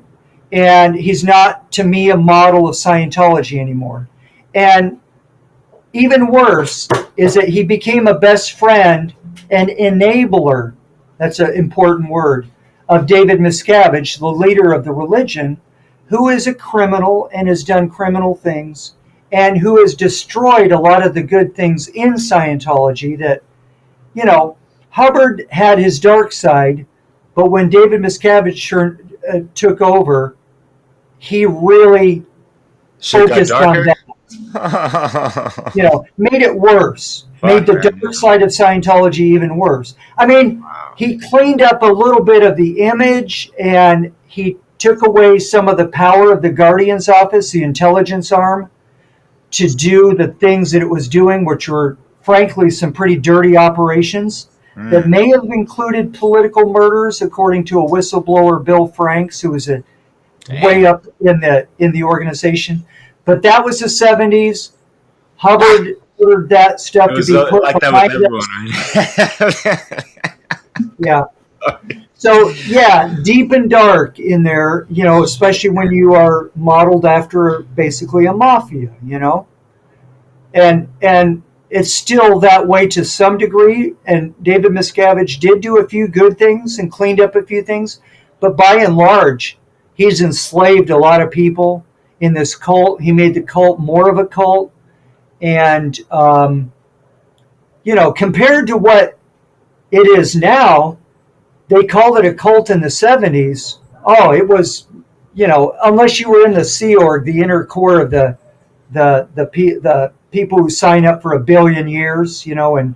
And he's not, to me, a model of Scientology anymore. And even worse is that he became a best friend and enabler, that's an important word, of David Miscavige, the leader of the religion, who is a criminal and has done criminal things. and who has destroyed a lot of the good things in Scientology. That, Hubbard had his dark side, but when David Miscavige took over, he really focused on that. Made it worse. Made the dark side of Scientology even worse. I mean, he cleaned up a little bit of the image, and he took away some of the power of the Guardian's office, the intelligence arm, to do the things that it was doing, which were, frankly, some pretty dirty operations that may have included political murders, according to a whistleblower, Bill Franks, who was way up in the organization. But that was the 70s. Hubbard ordered that stuff to be put like behind us. Yeah. So, yeah, deep and dark in there, especially when you are modeled after basically a mafia, And it's still that way to some degree. And David Miscavige did do a few good things and cleaned up a few things. But by and large, he's enslaved a lot of people in this cult. He made the cult more of a cult. And, compared to what it is now, they called it a cult in the 70s. Oh, it was, unless you were in the Sea Org, the inner core of the people who sign up for 1 billion years, and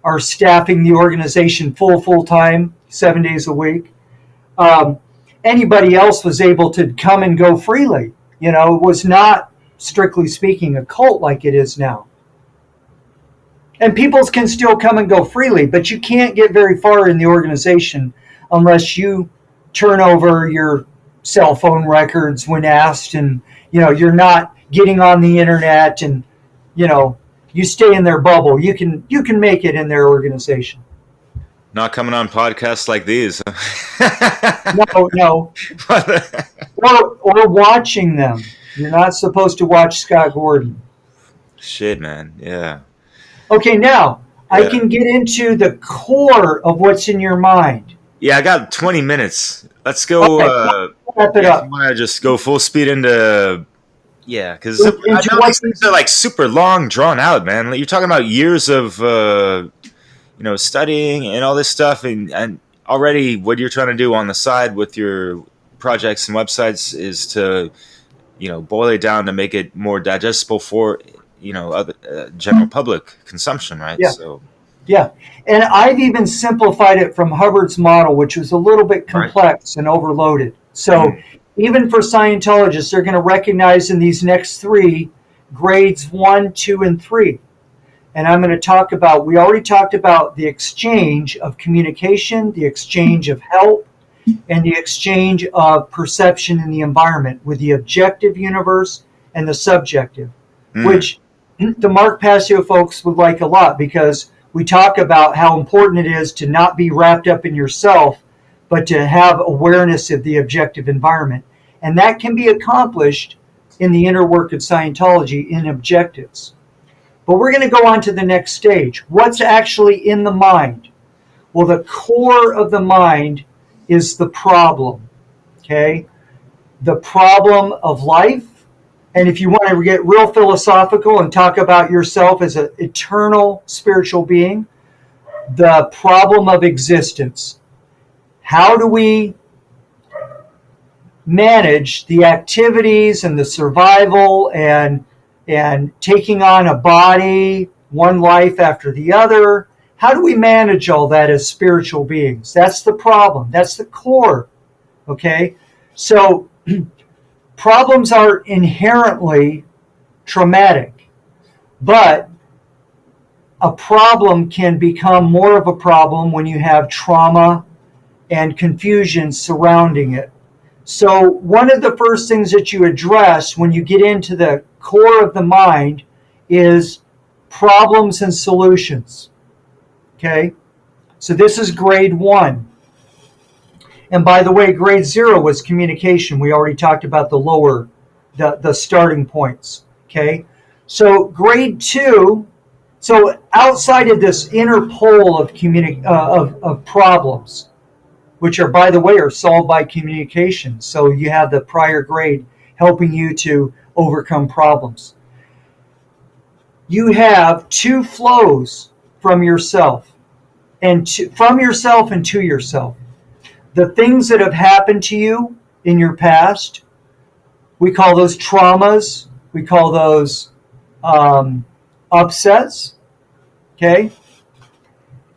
are staffing the organization full time, 7 days a week. Anybody else was able to come and go freely. It was not, strictly speaking, a cult like it is now. And people can still come and go freely, but you can't get very far in the organization unless you turn over your cell phone records when asked, and you're not getting on the internet, and you stay in their bubble. You can make it in their organization. Not coming on podcasts like these. No. or watching them. You're not supposed to watch Scott Gordon. Shit, man. Yeah. Okay, now I can get into the core of what's in your mind. Yeah, I got 20 minutes. Let's go. Wrap it up. I want to just go full speed into. Yeah, because I know these things are like super long, drawn out, man. You're talking about years of, studying and all this stuff, and already what you're trying to do on the side with your projects and websites is to, boil it down to make it more digestible for, other general public consumption, right? Yeah. So. Yeah, and I've even simplified it from Hubbard's model, which was a little bit complex and overloaded. So even for Scientologists, they're going to recognize in these next 3 grades 1, 2, and 3. And I'm going to talk about, we already talked about the exchange of communication, the exchange of help, and the exchange of perception in the environment with the objective universe and the subjective, which the Mark Passio folks would like a lot, because we talk about how important it is to not be wrapped up in yourself, but to have awareness of the objective environment. And that can be accomplished in the inner work of Scientology in objectives. But we're going to go on to the next stage. What's actually in the mind? Well, the core of the mind is the problem, okay? The problem of life. And if you want to get real philosophical and talk about yourself as an eternal spiritual being, the problem of existence. How do we manage the activities and the survival and taking on a body, one life after the other? How do we manage all that as spiritual beings? That's the problem. That's the core. Okay? So problems are inherently traumatic, but a problem can become more of a problem when you have trauma and confusion surrounding it. So one of the first things that you address when you get into the core of the mind is problems and solutions. Okay? So this is grade 1. And by the way, grade 0 was communication. We already talked about the starting points. Okay? So grade 2, so outside of this inner pole of problems, which are, by the way, are solved by communication. So you have the prior grade helping you to overcome problems. you have two flows from yourself and from yourself and to yourself. The things that have happened to you in your past, we call those traumas. We call those upsets. Okay?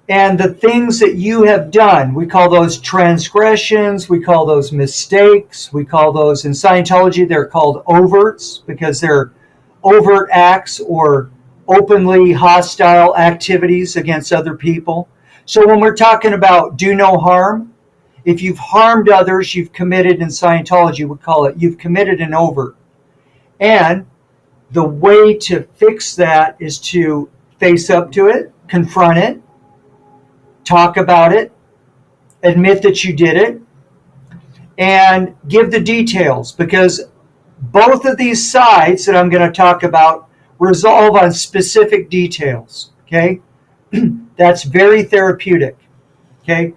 And the things that you have done, we call those transgressions. We call those mistakes. We call those, in Scientology, they're called overts because they're overt acts or openly hostile activities against other people. So when we're talking about do no harm, if you've harmed others, you've committed, in Scientology, we call it, you've committed an overt. And the way to fix that is to face up to it, confront it, talk about it, admit that you did it, and give the details, because both of these sides that I'm going to talk about resolve on specific details. Okay? That's very therapeutic. Okay?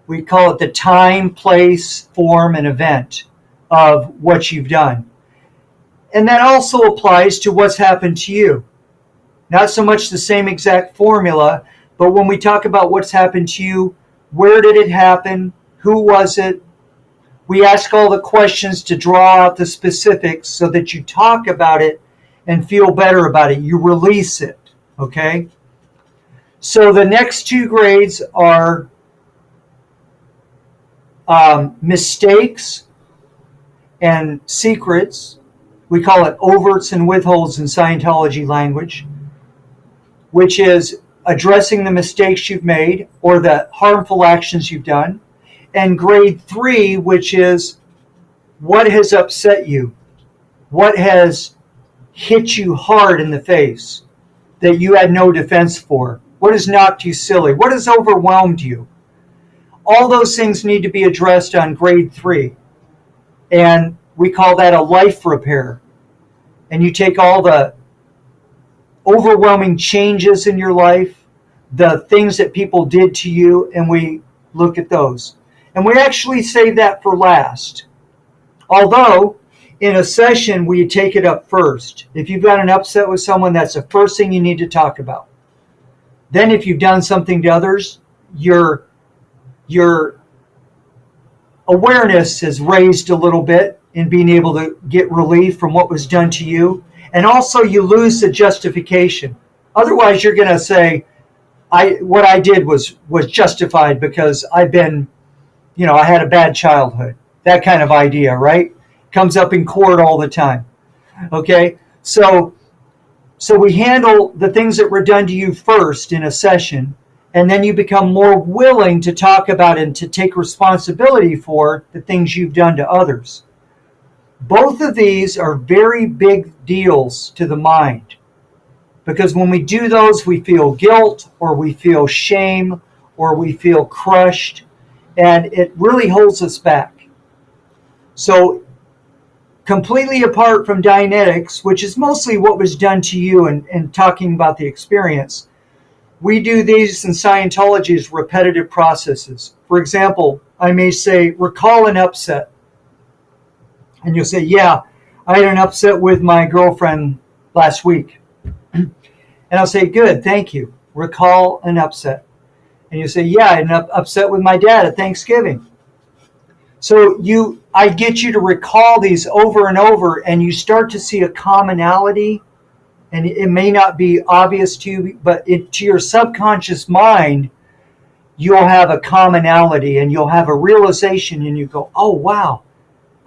We call it the time, place, form, and event of what you've done. And that also applies to what's happened to you. Not so much the same exact formula, but when we talk about what's happened to you, where did it happen? Who was it? We ask all the questions to draw out the specifics so that you talk about it and feel better about it. You release it, okay? So the next two grades are mistakes and secrets. We call it overts and withholds in Scientology language, which is addressing the mistakes you've made or the harmful actions you've done. And grade 3, which is what has upset you, what has hit you hard in the face that you had no defense for, what has knocked you silly, what has overwhelmed you. All those things need to be addressed on grade 3. And we call that a life repair. And you take all the overwhelming changes in your life, the things that people did to you, and we look at those. And we actually save that for last. Although, in a session, we take it up first. If you've got an upset with someone, that's the first thing you need to talk about. Then if you've done something to others, your awareness is raised a little bit in being able to get relief from what was done to you. And also you lose the justification. Otherwise, you're going to say, what I did was justified because I've been, I had a bad childhood. That kind of idea, right? Comes up in court all the time. Okay? So we handle the things that were done to you first in a session, and then you become more willing to talk about and to take responsibility for the things you've done to others. Both of these are very big deals to the mind. Because when we do those, we feel guilt, or we feel shame, or we feel crushed, and it really holds us back. So, completely apart from Dianetics, which is mostly what was done to you and talking about the experience, we do these in Scientology as repetitive processes. For example, I may say, recall an upset. And you'll say, yeah, I had an upset with my girlfriend last week. And I'll say, good, thank you. Recall an upset. And you say, yeah, I had an upset with my dad at Thanksgiving. So I get you to recall these over and over, and you start to see a commonality. And it may not be obvious to you, but to your subconscious mind, you'll have a commonality, and you'll have a realization, and you go, oh, wow,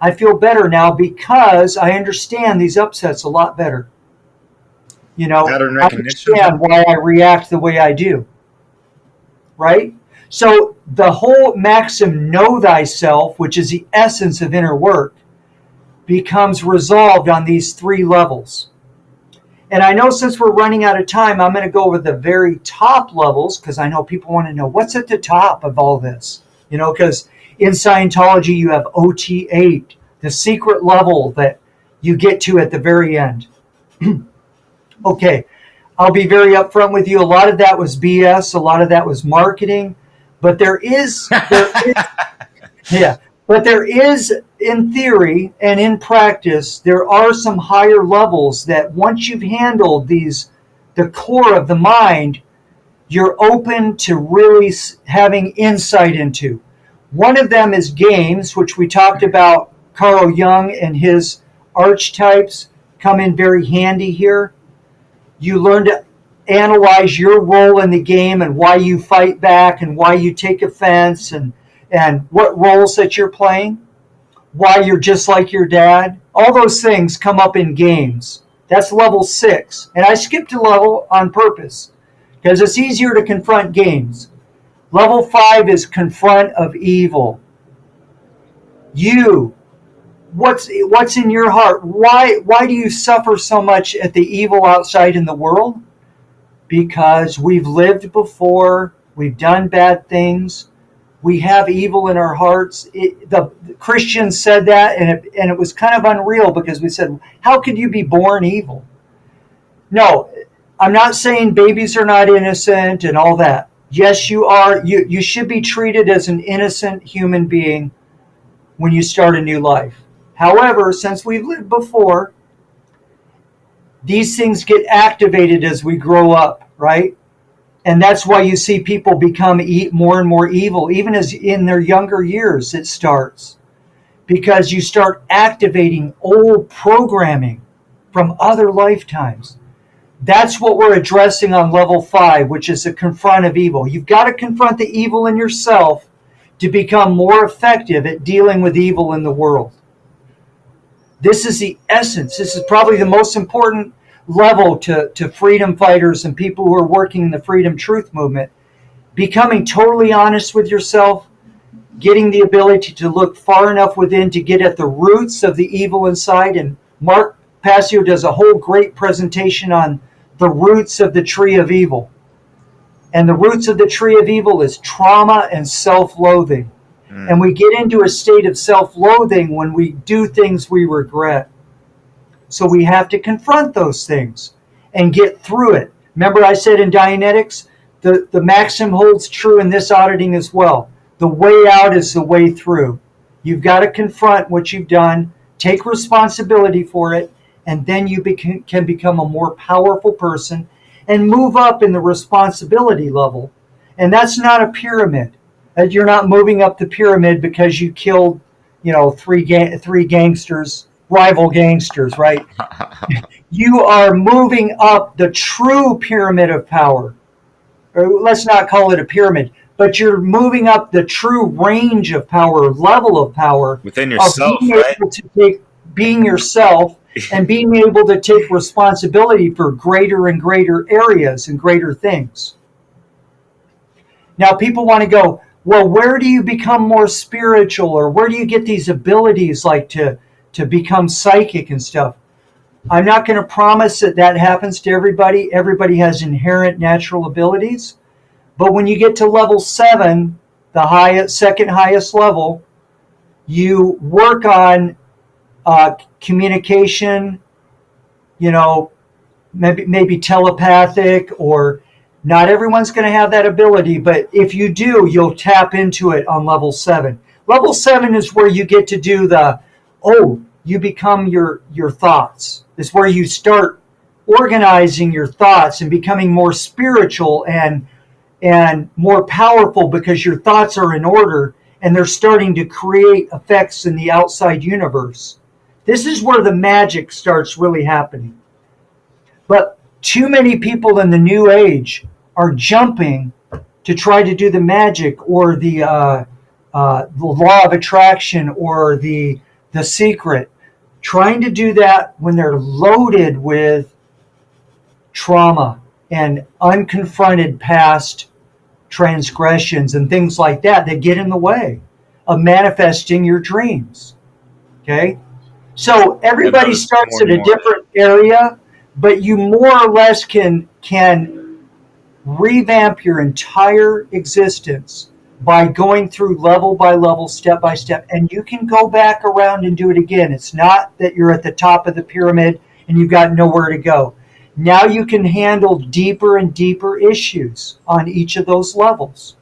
I feel better now because I understand these upsets a lot better. Pattern I recognition. understand why I react the way I do. Right? So the whole maxim, know thyself, which is the essence of inner work, becomes resolved on these 3 levels. And I know since we're running out of time, I'm going to go over the very top levels, because I know people want to know what's at the top of all this. Because in Scientology, you have OT8, the secret level that you get to at the very end. Okay, I'll be very upfront with you. A lot of that was BS. A lot of that was marketing. But there is in theory and in practice, there are some higher levels that once you've handled these the core of the mind, you're open to really having insight into. One of them is games, which we talked about. Carl Jung and his archetypes come in very handy here. You learn to analyze your role in the game and why you fight back and why you take offense and what roles that you're playing, why you're just like your dad. All those things come up in games. That's level 6. And I skipped a level on purpose because it's easier to confront games. Level 5 is confront of evil. You, what's in your heart? Why do you suffer so much at the evil outside in the world? Because we've lived before, we've done bad things, we have evil in our hearts. The Christians said that, and it was kind of unreal because we said, how could you be born evil? No, I'm not saying babies are not innocent and all that. Yes, you are. You should be treated as an innocent human being when you start a new life. However, since we've lived before, these things get activated as we grow up, right? And that's why you see people become more and more evil, even as in their younger years it starts. Because you start activating old programming from other lifetimes. That's what we're addressing on level 5, which is the confront of evil. You've got to confront the evil in yourself to become more effective at dealing with evil in the world. This is the essence. This is probably the most important level to freedom fighters and people who are working in the freedom truth movement. Becoming totally honest with yourself, getting the ability to look far enough within to get at the roots of the evil inside. And Mark Passio does a whole great presentation on the roots of the tree of evil. And the roots of the tree of evil is trauma and self-loathing. And we get into a state of self-loathing when we do things we regret. So we have to confront those things and get through it. Remember I said in Dianetics, the maxim holds true in this auditing as well. The way out is the way through. You've got to confront what you've done, take responsibility for it, and then you can become a more powerful person and move up in the responsibility level. And that's not a pyramid. You're not moving up the pyramid because you killed, three gangsters, rival gangsters, right? You are moving up the true pyramid of power. Or let's not call it a pyramid, but you're moving up the true range of power, level of power within yourself, being right? able to being yourself and being able to take responsibility for greater and greater areas and greater things. Now, people want to go, well, where do you become more spiritual, or where do you get these abilities like to become psychic and stuff? I'm not going to promise that happens to everybody. Everybody has inherent natural abilities. But when you get to level 7, the second highest level, you work on communication, maybe telepathic, or not everyone's going to have that ability, but if you do, you'll tap into it on level 7. Level 7 is where you get to do you become your thoughts. It's where you start organizing your thoughts and becoming more spiritual and more powerful because your thoughts are in order and they're starting to create effects in the outside universe. This is where the magic starts really happening. But too many people in the new age are jumping to try to do the magic or the law of attraction or the secret, trying to do that when they're loaded with trauma and unconfronted past transgressions and things like that get in the way of manifesting your dreams. Okay? So everybody starts at a different area, but you more or less can revamp your entire existence by going through level by level, step by step, and you can go back around and do it again. It's not that you're at the top of the pyramid and you've got nowhere to go. Now you can handle deeper and deeper issues on each of those levels.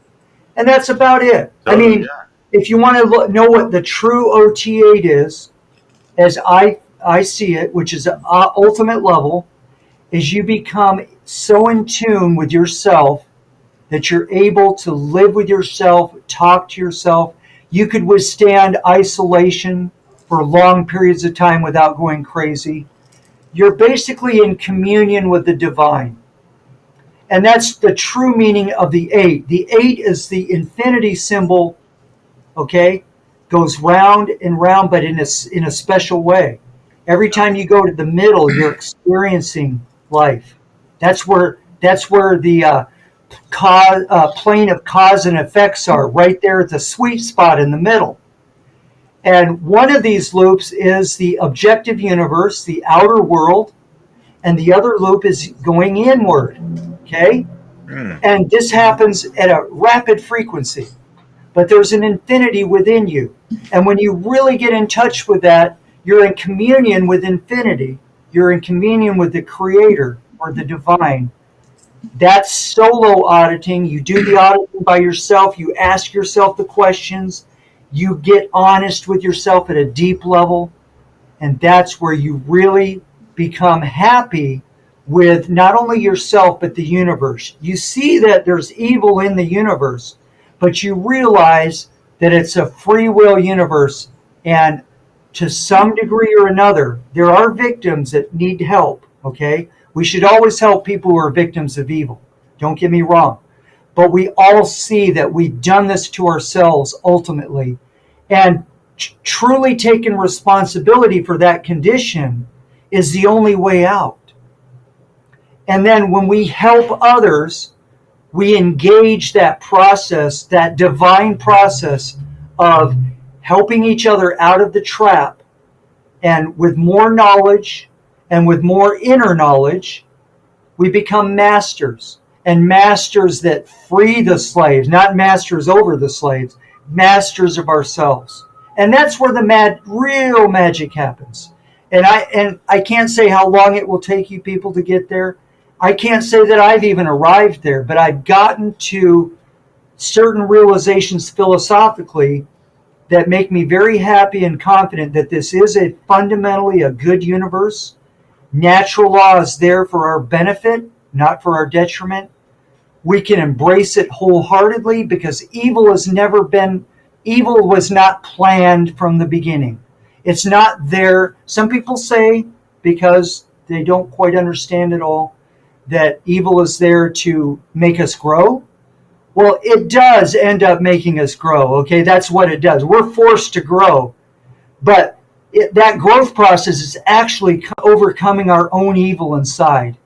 And that's about it. If you want to know what the true OT8 is, as I see it, which is an ultimate level, is you become so in tune with yourself that you're able to live with yourself, talk to yourself. You could withstand isolation for long periods of time without going crazy. You're basically in communion with the divine. And that's the true meaning of the 8. The 8 is the infinity symbol, okay? Goes round and round, but in a special way. Every time you go to the middle, you're experiencing life. That's where the plane of cause and effects are, right there at the sweet spot in the middle. And one of these loops is the objective universe, the outer world, and the other loop is going inward, okay? And this happens at a rapid frequency, but there's an infinity within you. And when you really get in touch with that, you're in communion with infinity. You're in communion with the creator or the divine. That's solo auditing. You do the auditing by yourself. You ask yourself the questions. You get honest with yourself at a deep level. And that's where you really become happy with not only yourself, but the universe. You see that there's evil in the universe, but you realize that it's a free will universe. And to some degree or another, there are victims that need help, okay? We should always help people who are victims of evil. Don't get me wrong. But we all see that we've done this to ourselves ultimately. And truly taking responsibility for that condition is the only way out. And then when we help others, we engage that process, that divine process of helping each other out of the trap. And with more knowledge and with more inner knowledge, we become masters. And masters that free the slaves, not masters over the slaves, masters of ourselves. And that's where the real magic happens. And I can't say how long it will take you people to get there. I can't say that I've even arrived there, but I've gotten to certain realizations philosophically that make me very happy and confident that this is fundamentally a good universe. Natural law is there for our benefit, not for our detriment. We can embrace it wholeheartedly because evil was not planned from the beginning. It's not there. Some people say, because they don't quite understand it all, that evil is there to make us grow. Well, it does end up making us grow, okay? That's what it does. We're forced to grow. But that growth process is actually overcoming our own evil inside.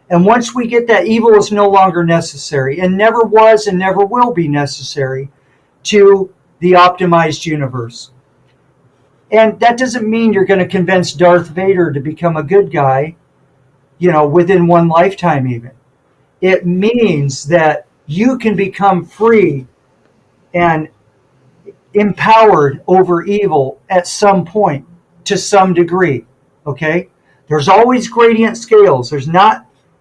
And once we get that, evil is no longer necessary and never was and never will be necessary to the optimized universe. And that doesn't mean you're going to convince Darth Vader to become a good guy, within one lifetime even. It means that you can become free and empowered over evil at some point to some degree, okay? There's always gradient scales.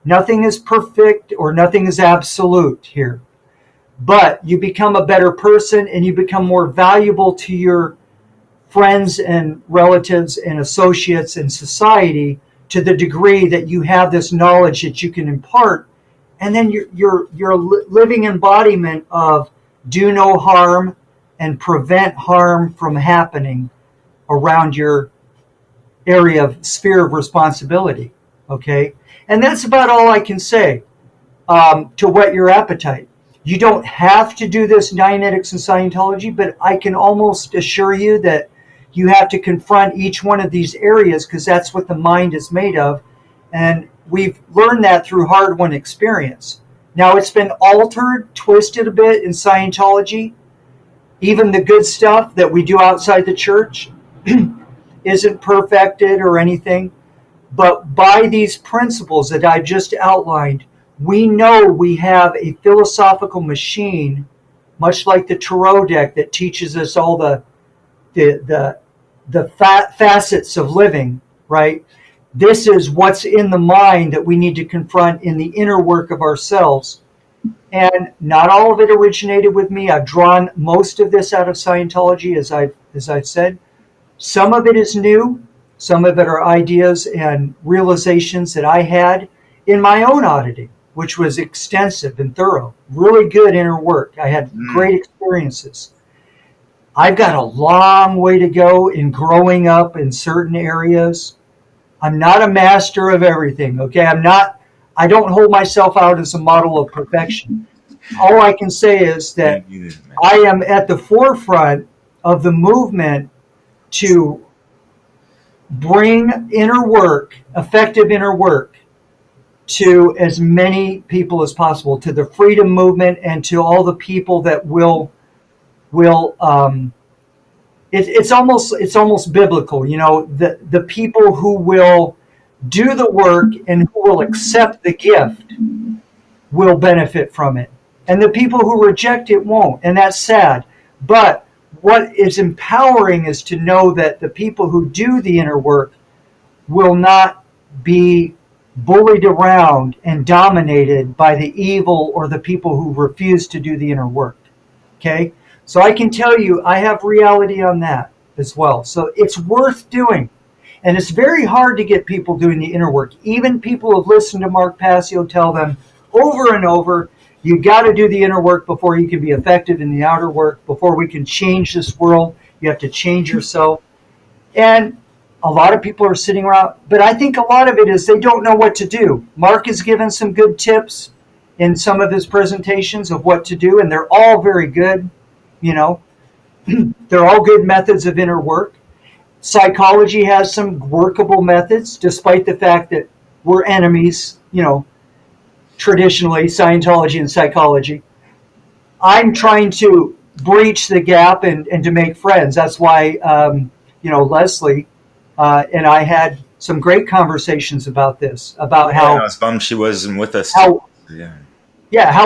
Nothing is perfect or nothing is absolute here. But you become a better person and you become more valuable to your friends and relatives and associates in society to the degree that you have this knowledge that you can impart. And then you're a living embodiment of do no harm and prevent harm from happening around your area of sphere of responsibility, okay? And that's about all I can say to whet your appetite. You don't have to do this Dianetics and Scientology, but I can almost assure you that you have to confront each one of these areas because that's what the mind is made of. And we've learned that through hard-won experience. Now, it's been altered, twisted a bit in Scientology. Even the good stuff that we do outside the church isn't perfected or anything. But by these principles that I just outlined, we know we have a philosophical machine, much like the tarot deck that teaches us all the facets of living, right? This is what's in the mind that we need to confront in the inner work of ourselves. And not all of it originated with me. I've drawn most of this out of Scientology, as I've said. Some of it is new. Some of it are ideas and realizations that I had in my own auditing, which was extensive and thorough, really good inner work. I had great experiences. I've got a long way to go in growing up in certain areas. I'm not a master of everything, okay? I don't hold myself out as a model of perfection. All I can say is that I am at the forefront of the movement to bring inner work, effective inner work, to as many people as possible, to the freedom movement and to all the people that it's almost biblical, the people who will do the work and who will accept the gift will benefit from it. And the people who reject it won't. And that's sad. But what is empowering is to know that the people who do the inner work will not be bullied around and dominated by the evil or the people who refuse to do the inner work. Okay? So I can tell you, I have reality on that as well. So it's worth doing. And it's very hard to get people doing the inner work. Even people who have listened to Mark Passio tell them over and over, you got to do the inner work before you can be effective in the outer work. Before we can change this world, you have to change yourself. And a lot of people are sitting around, but I think a lot of it is they don't know what to do. Mark has given some good tips in some of his presentations of what to do, and they're all very good. They're all good methods of inner work. Psychology has some workable methods, despite the fact that we're enemies, traditionally, Scientology and psychology. I'm trying to breach the gap and to make friends. That's why, Leslie and I had some great conversations about this, about how... I was bummed she wasn't with us. How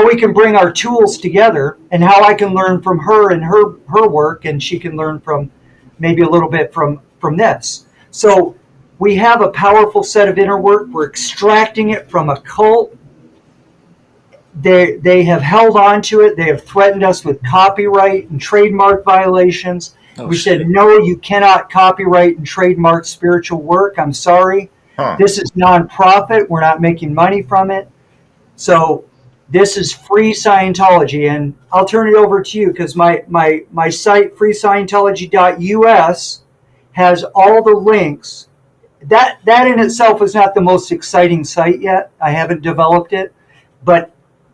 we can bring our tools together and how I can learn from her and her work, and she can learn from maybe a little bit from this. So we have a powerful set of inner work. We're extracting it from a cult. They have held on to it. They have threatened us with copyright and trademark violations. We said, no, you cannot copyright and trademark spiritual work. I'm sorry. This is nonprofit. We're not making money from it. So this is free Scientology. And I'll turn it over to you because my site, freescientology.us, has all the links. That in itself is not the most exciting site yet. I haven't developed it. But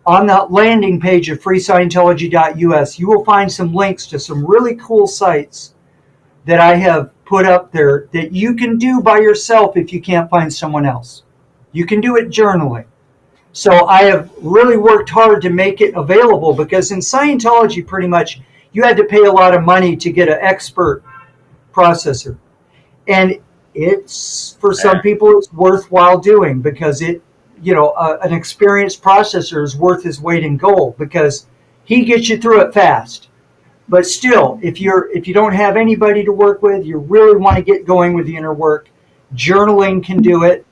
on the landing page of freescientology.us, you will find some links to some really cool sites that I have put up there that you can do by yourself if you can't find someone else. You can do it journaling. So I have really worked hard to make it available because in Scientology, pretty much, you had to pay a lot of money to get an expert processor. And it's, for some people, it's worthwhile doing because an experienced processor is worth his weight in gold because he gets you through it fast. But still, if you don't have anybody to work with, you really want to get going with the inner work, journaling can do it.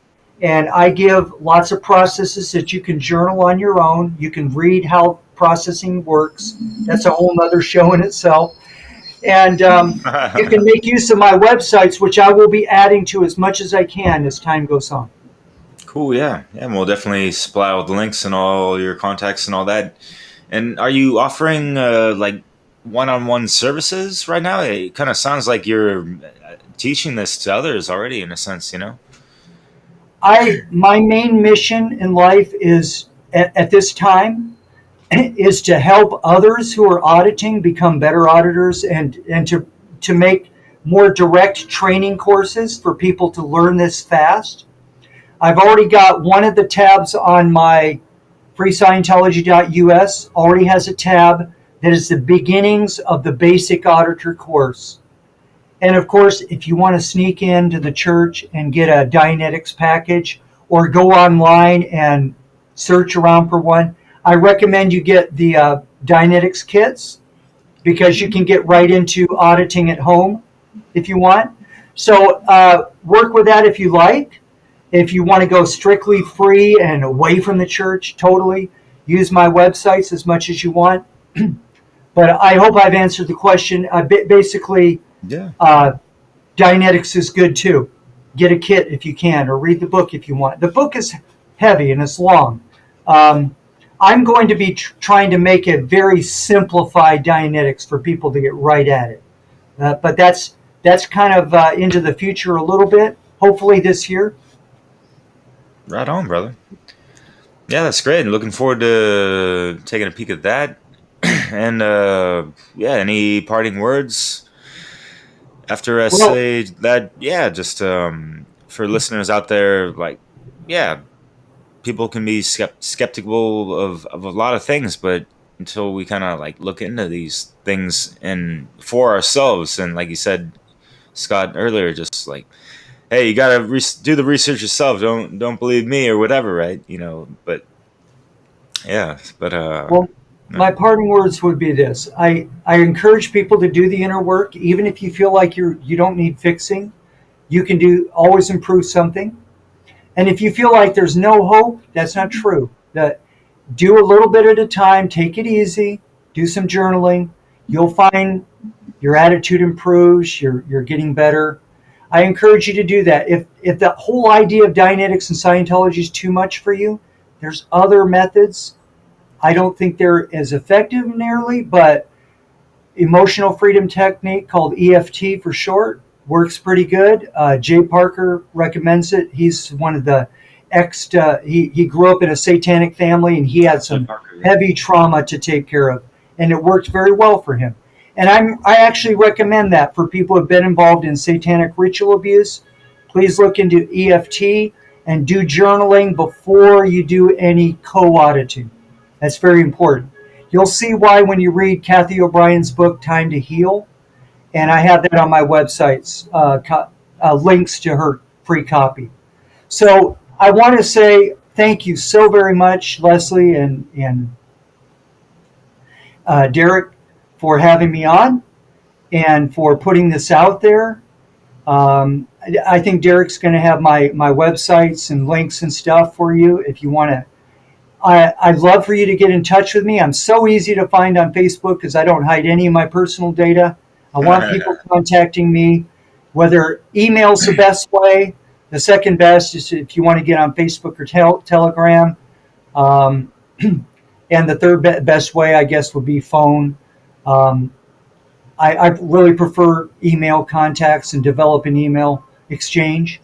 And I give lots of processes that you can journal on your own. You can read how processing works. That's a whole other show in itself. And you can make use of my websites, which I will be adding to as much as I can as time goes on. Cool, yeah. And we'll definitely supply all the links and all your contacts and all that. And are you offering one-on-one services right now? It kind of sounds like you're teaching this to others already, in a sense, My main mission in life is, at this time, is to help others who are auditing become better auditors and to make more direct training courses for people to learn this fast. I've already got one of the tabs on my freescientology.us already has a tab that is the beginnings of the basic auditor course. And of course, if you want to sneak into the church and get a Dianetics package or go online and search around for one, I recommend you get the Dianetics kits because you can get right into auditing at home if you want. So work with that if you like. If you want to go strictly free and away from the church, totally, use my websites as much as you want. But I hope I've answered the question. Basically, Dianetics is good too. Get a kit if you can, or read the book if you want. The book is heavy and it's long. I'm going to be trying to make it very simplified Dianetics for people to get right at it. But that's kind of into the future a little bit, hopefully this year. Right on, brother. Yeah, that's great. Looking forward to taking a peek at that. And yeah, any parting words after I say that? Yeah, just for listeners out there, like, yeah, people can be skeptical of a lot of things, but until we kind of like look into these things and for ourselves, and like you said, Scott, earlier, just like, hey, you gotta do the research yourself. Don't believe me or whatever, right? But yeah, but Well, my parting words would be this: I encourage people to do the inner work, even if you feel like you don't need fixing. You can always improve something. And if you feel like there's no hope, that's not true. Do a little bit at a time, take it easy, do some journaling. You'll find your attitude improves, you're getting better. I encourage you to do that. If the whole idea of Dianetics and Scientology is too much for you, there's other methods. I don't think they're as effective nearly, but emotional freedom technique called EFT for short works pretty good. Jay Parker recommends it. He's one of the he grew up in a satanic family, and he had some heavy trauma to take care of, and it worked very well for him. And I actually recommend that for people who have been involved in satanic ritual abuse. Please look into EFT and do journaling before you do any co-auditing. That's very important. You'll see why when you read Kathy O'Brien's book, Time to Heal, and I have that on my websites, links to her free copy. So I want to say thank you so very much, Leslie and Derek, for having me on and for putting this out there. I think Derek's going to have my websites and links and stuff for you if you want to. I'd love for you to get in touch with me. I'm so easy to find on Facebook because I don't hide any of my personal data. I want people contacting me, whether email's the best way. The second best is if you want to get on Facebook or Telegram. And the third best way, I guess, would be phone. I really prefer email contacts and develop an email exchange.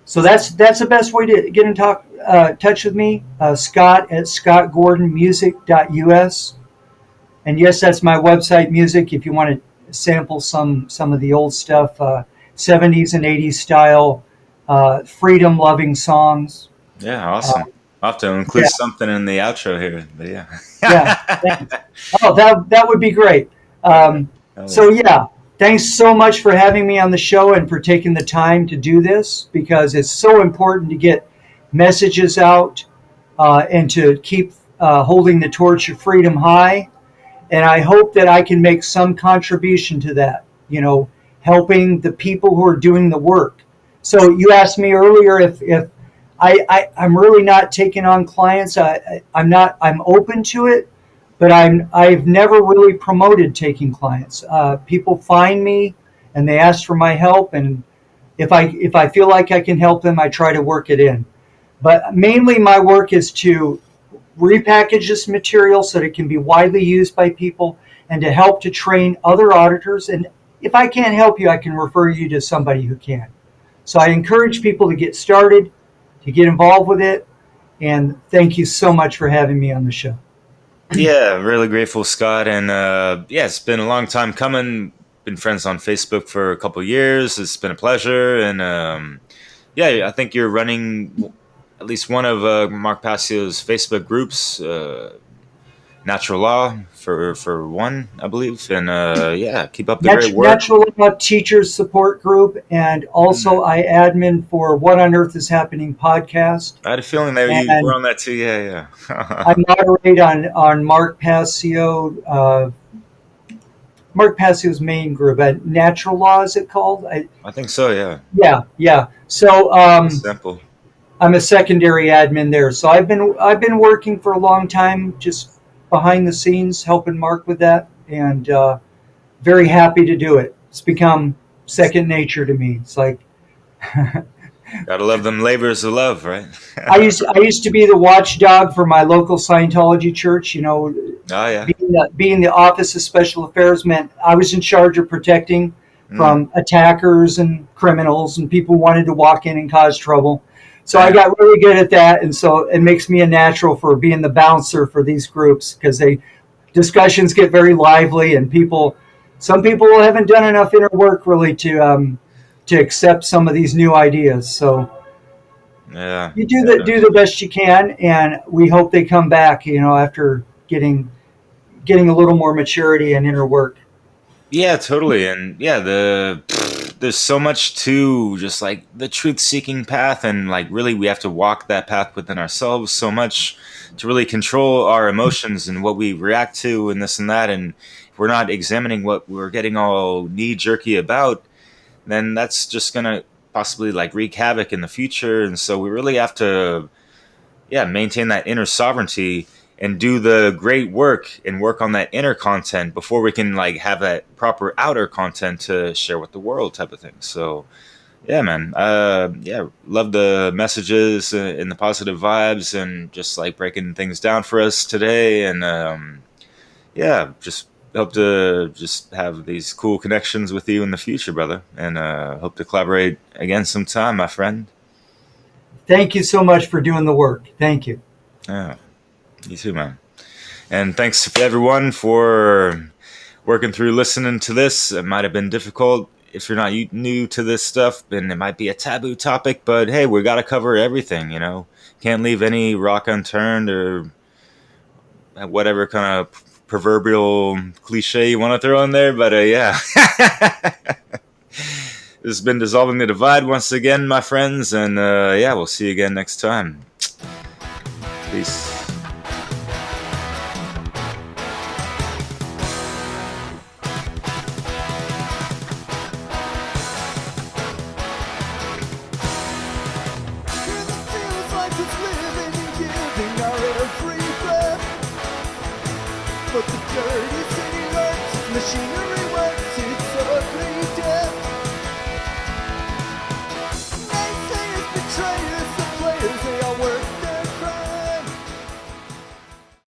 So that's the best way to get in touch with me. Scott at scottgordonmusic.us. And yes, that's my website, music, if you want to sample some of the old stuff, 70s and 80s style, freedom-loving songs. Yeah, awesome. I'll have to include something in the outro here, but yeah. Yeah. Oh, that would be great. So yeah, thanks so much for having me on the show and for taking the time to do this, because it's so important to get messages out and to keep holding the torch of freedom high. And I hope that I can make some contribution to that, helping the people who are doing the work. So you asked me earlier if I'm really not taking on clients. I'm open to it, but I've never really promoted taking clients. People find me and they ask for my help, and if I feel like I can help them, I try to work it in. But mainly my work is to repackage this material so that it can be widely used by people and to help to train other auditors. And if I can't help you, I can refer you to somebody who can. So I encourage people to get started, to get involved with it. And thank you so much for having me on the show. Yeah, really grateful, Scott. And it's been a long time coming. Been friends on Facebook for a couple of years. It's been a pleasure. And I think you're running at least one of Mark Passio's Facebook groups, Natural Law for one, I believe. And keep up the great work. Natural Law Teachers Support Group, and also I admin for What on Earth is Happening podcast. I had a feeling that you were on that too. Yeah. I moderate on Mark Passio's main group at Natural Law. Is it called? I think so. Yeah. Yeah. So simple. I'm a secondary admin there. So I've been working for a long time, just behind the scenes, helping Mark with that, and very happy to do it. It's become second nature to me. It's like Gotta love them labors of love, right? I used to be the watchdog for my local Scientology church. You know, Oh yeah. being the Office of Special Affairs meant I was in charge of protecting from attackers and criminals and people who wanted to walk in and cause trouble. So I got really good at that, and so it makes me a natural for being the bouncer for these groups because discussions get very lively, and some people haven't done enough inner work really to accept some of these new ideas. So Yeah. you do the best you can, and we hope they come back. You know, after getting a little more maturity and inner work. Yeah, totally. And yeah, there's so much to just like the truth seeking path, and like really we have to walk that path within ourselves so much to really control our emotions and what we react to and this and that. And if we're not examining what we're getting all knee jerky about, then that's just gonna possibly like wreak havoc in the future. And so we really have to maintain that inner sovereignty and do the great work and work on that inner content before we can like have that proper outer content to share with the world type of thing. So yeah, man. Love the messages and the positive vibes and just like breaking things down for us today. And just hope to just have these cool connections with you in the future, brother. And hope to collaborate again sometime, my friend. Thank you so much for doing the work. Thank you. Yeah. You too, man. And thanks to everyone for working through listening to this. It might have been difficult if you're not new to this stuff, and it might be a taboo topic, but hey, we got to cover everything, you know. Can't leave any rock unturned or whatever kind of proverbial cliche you want to throw in there, but yeah. This has been Dissolving the Divide once again, my friends, and we'll see you again next time. Peace. But the dirty city lights, machinery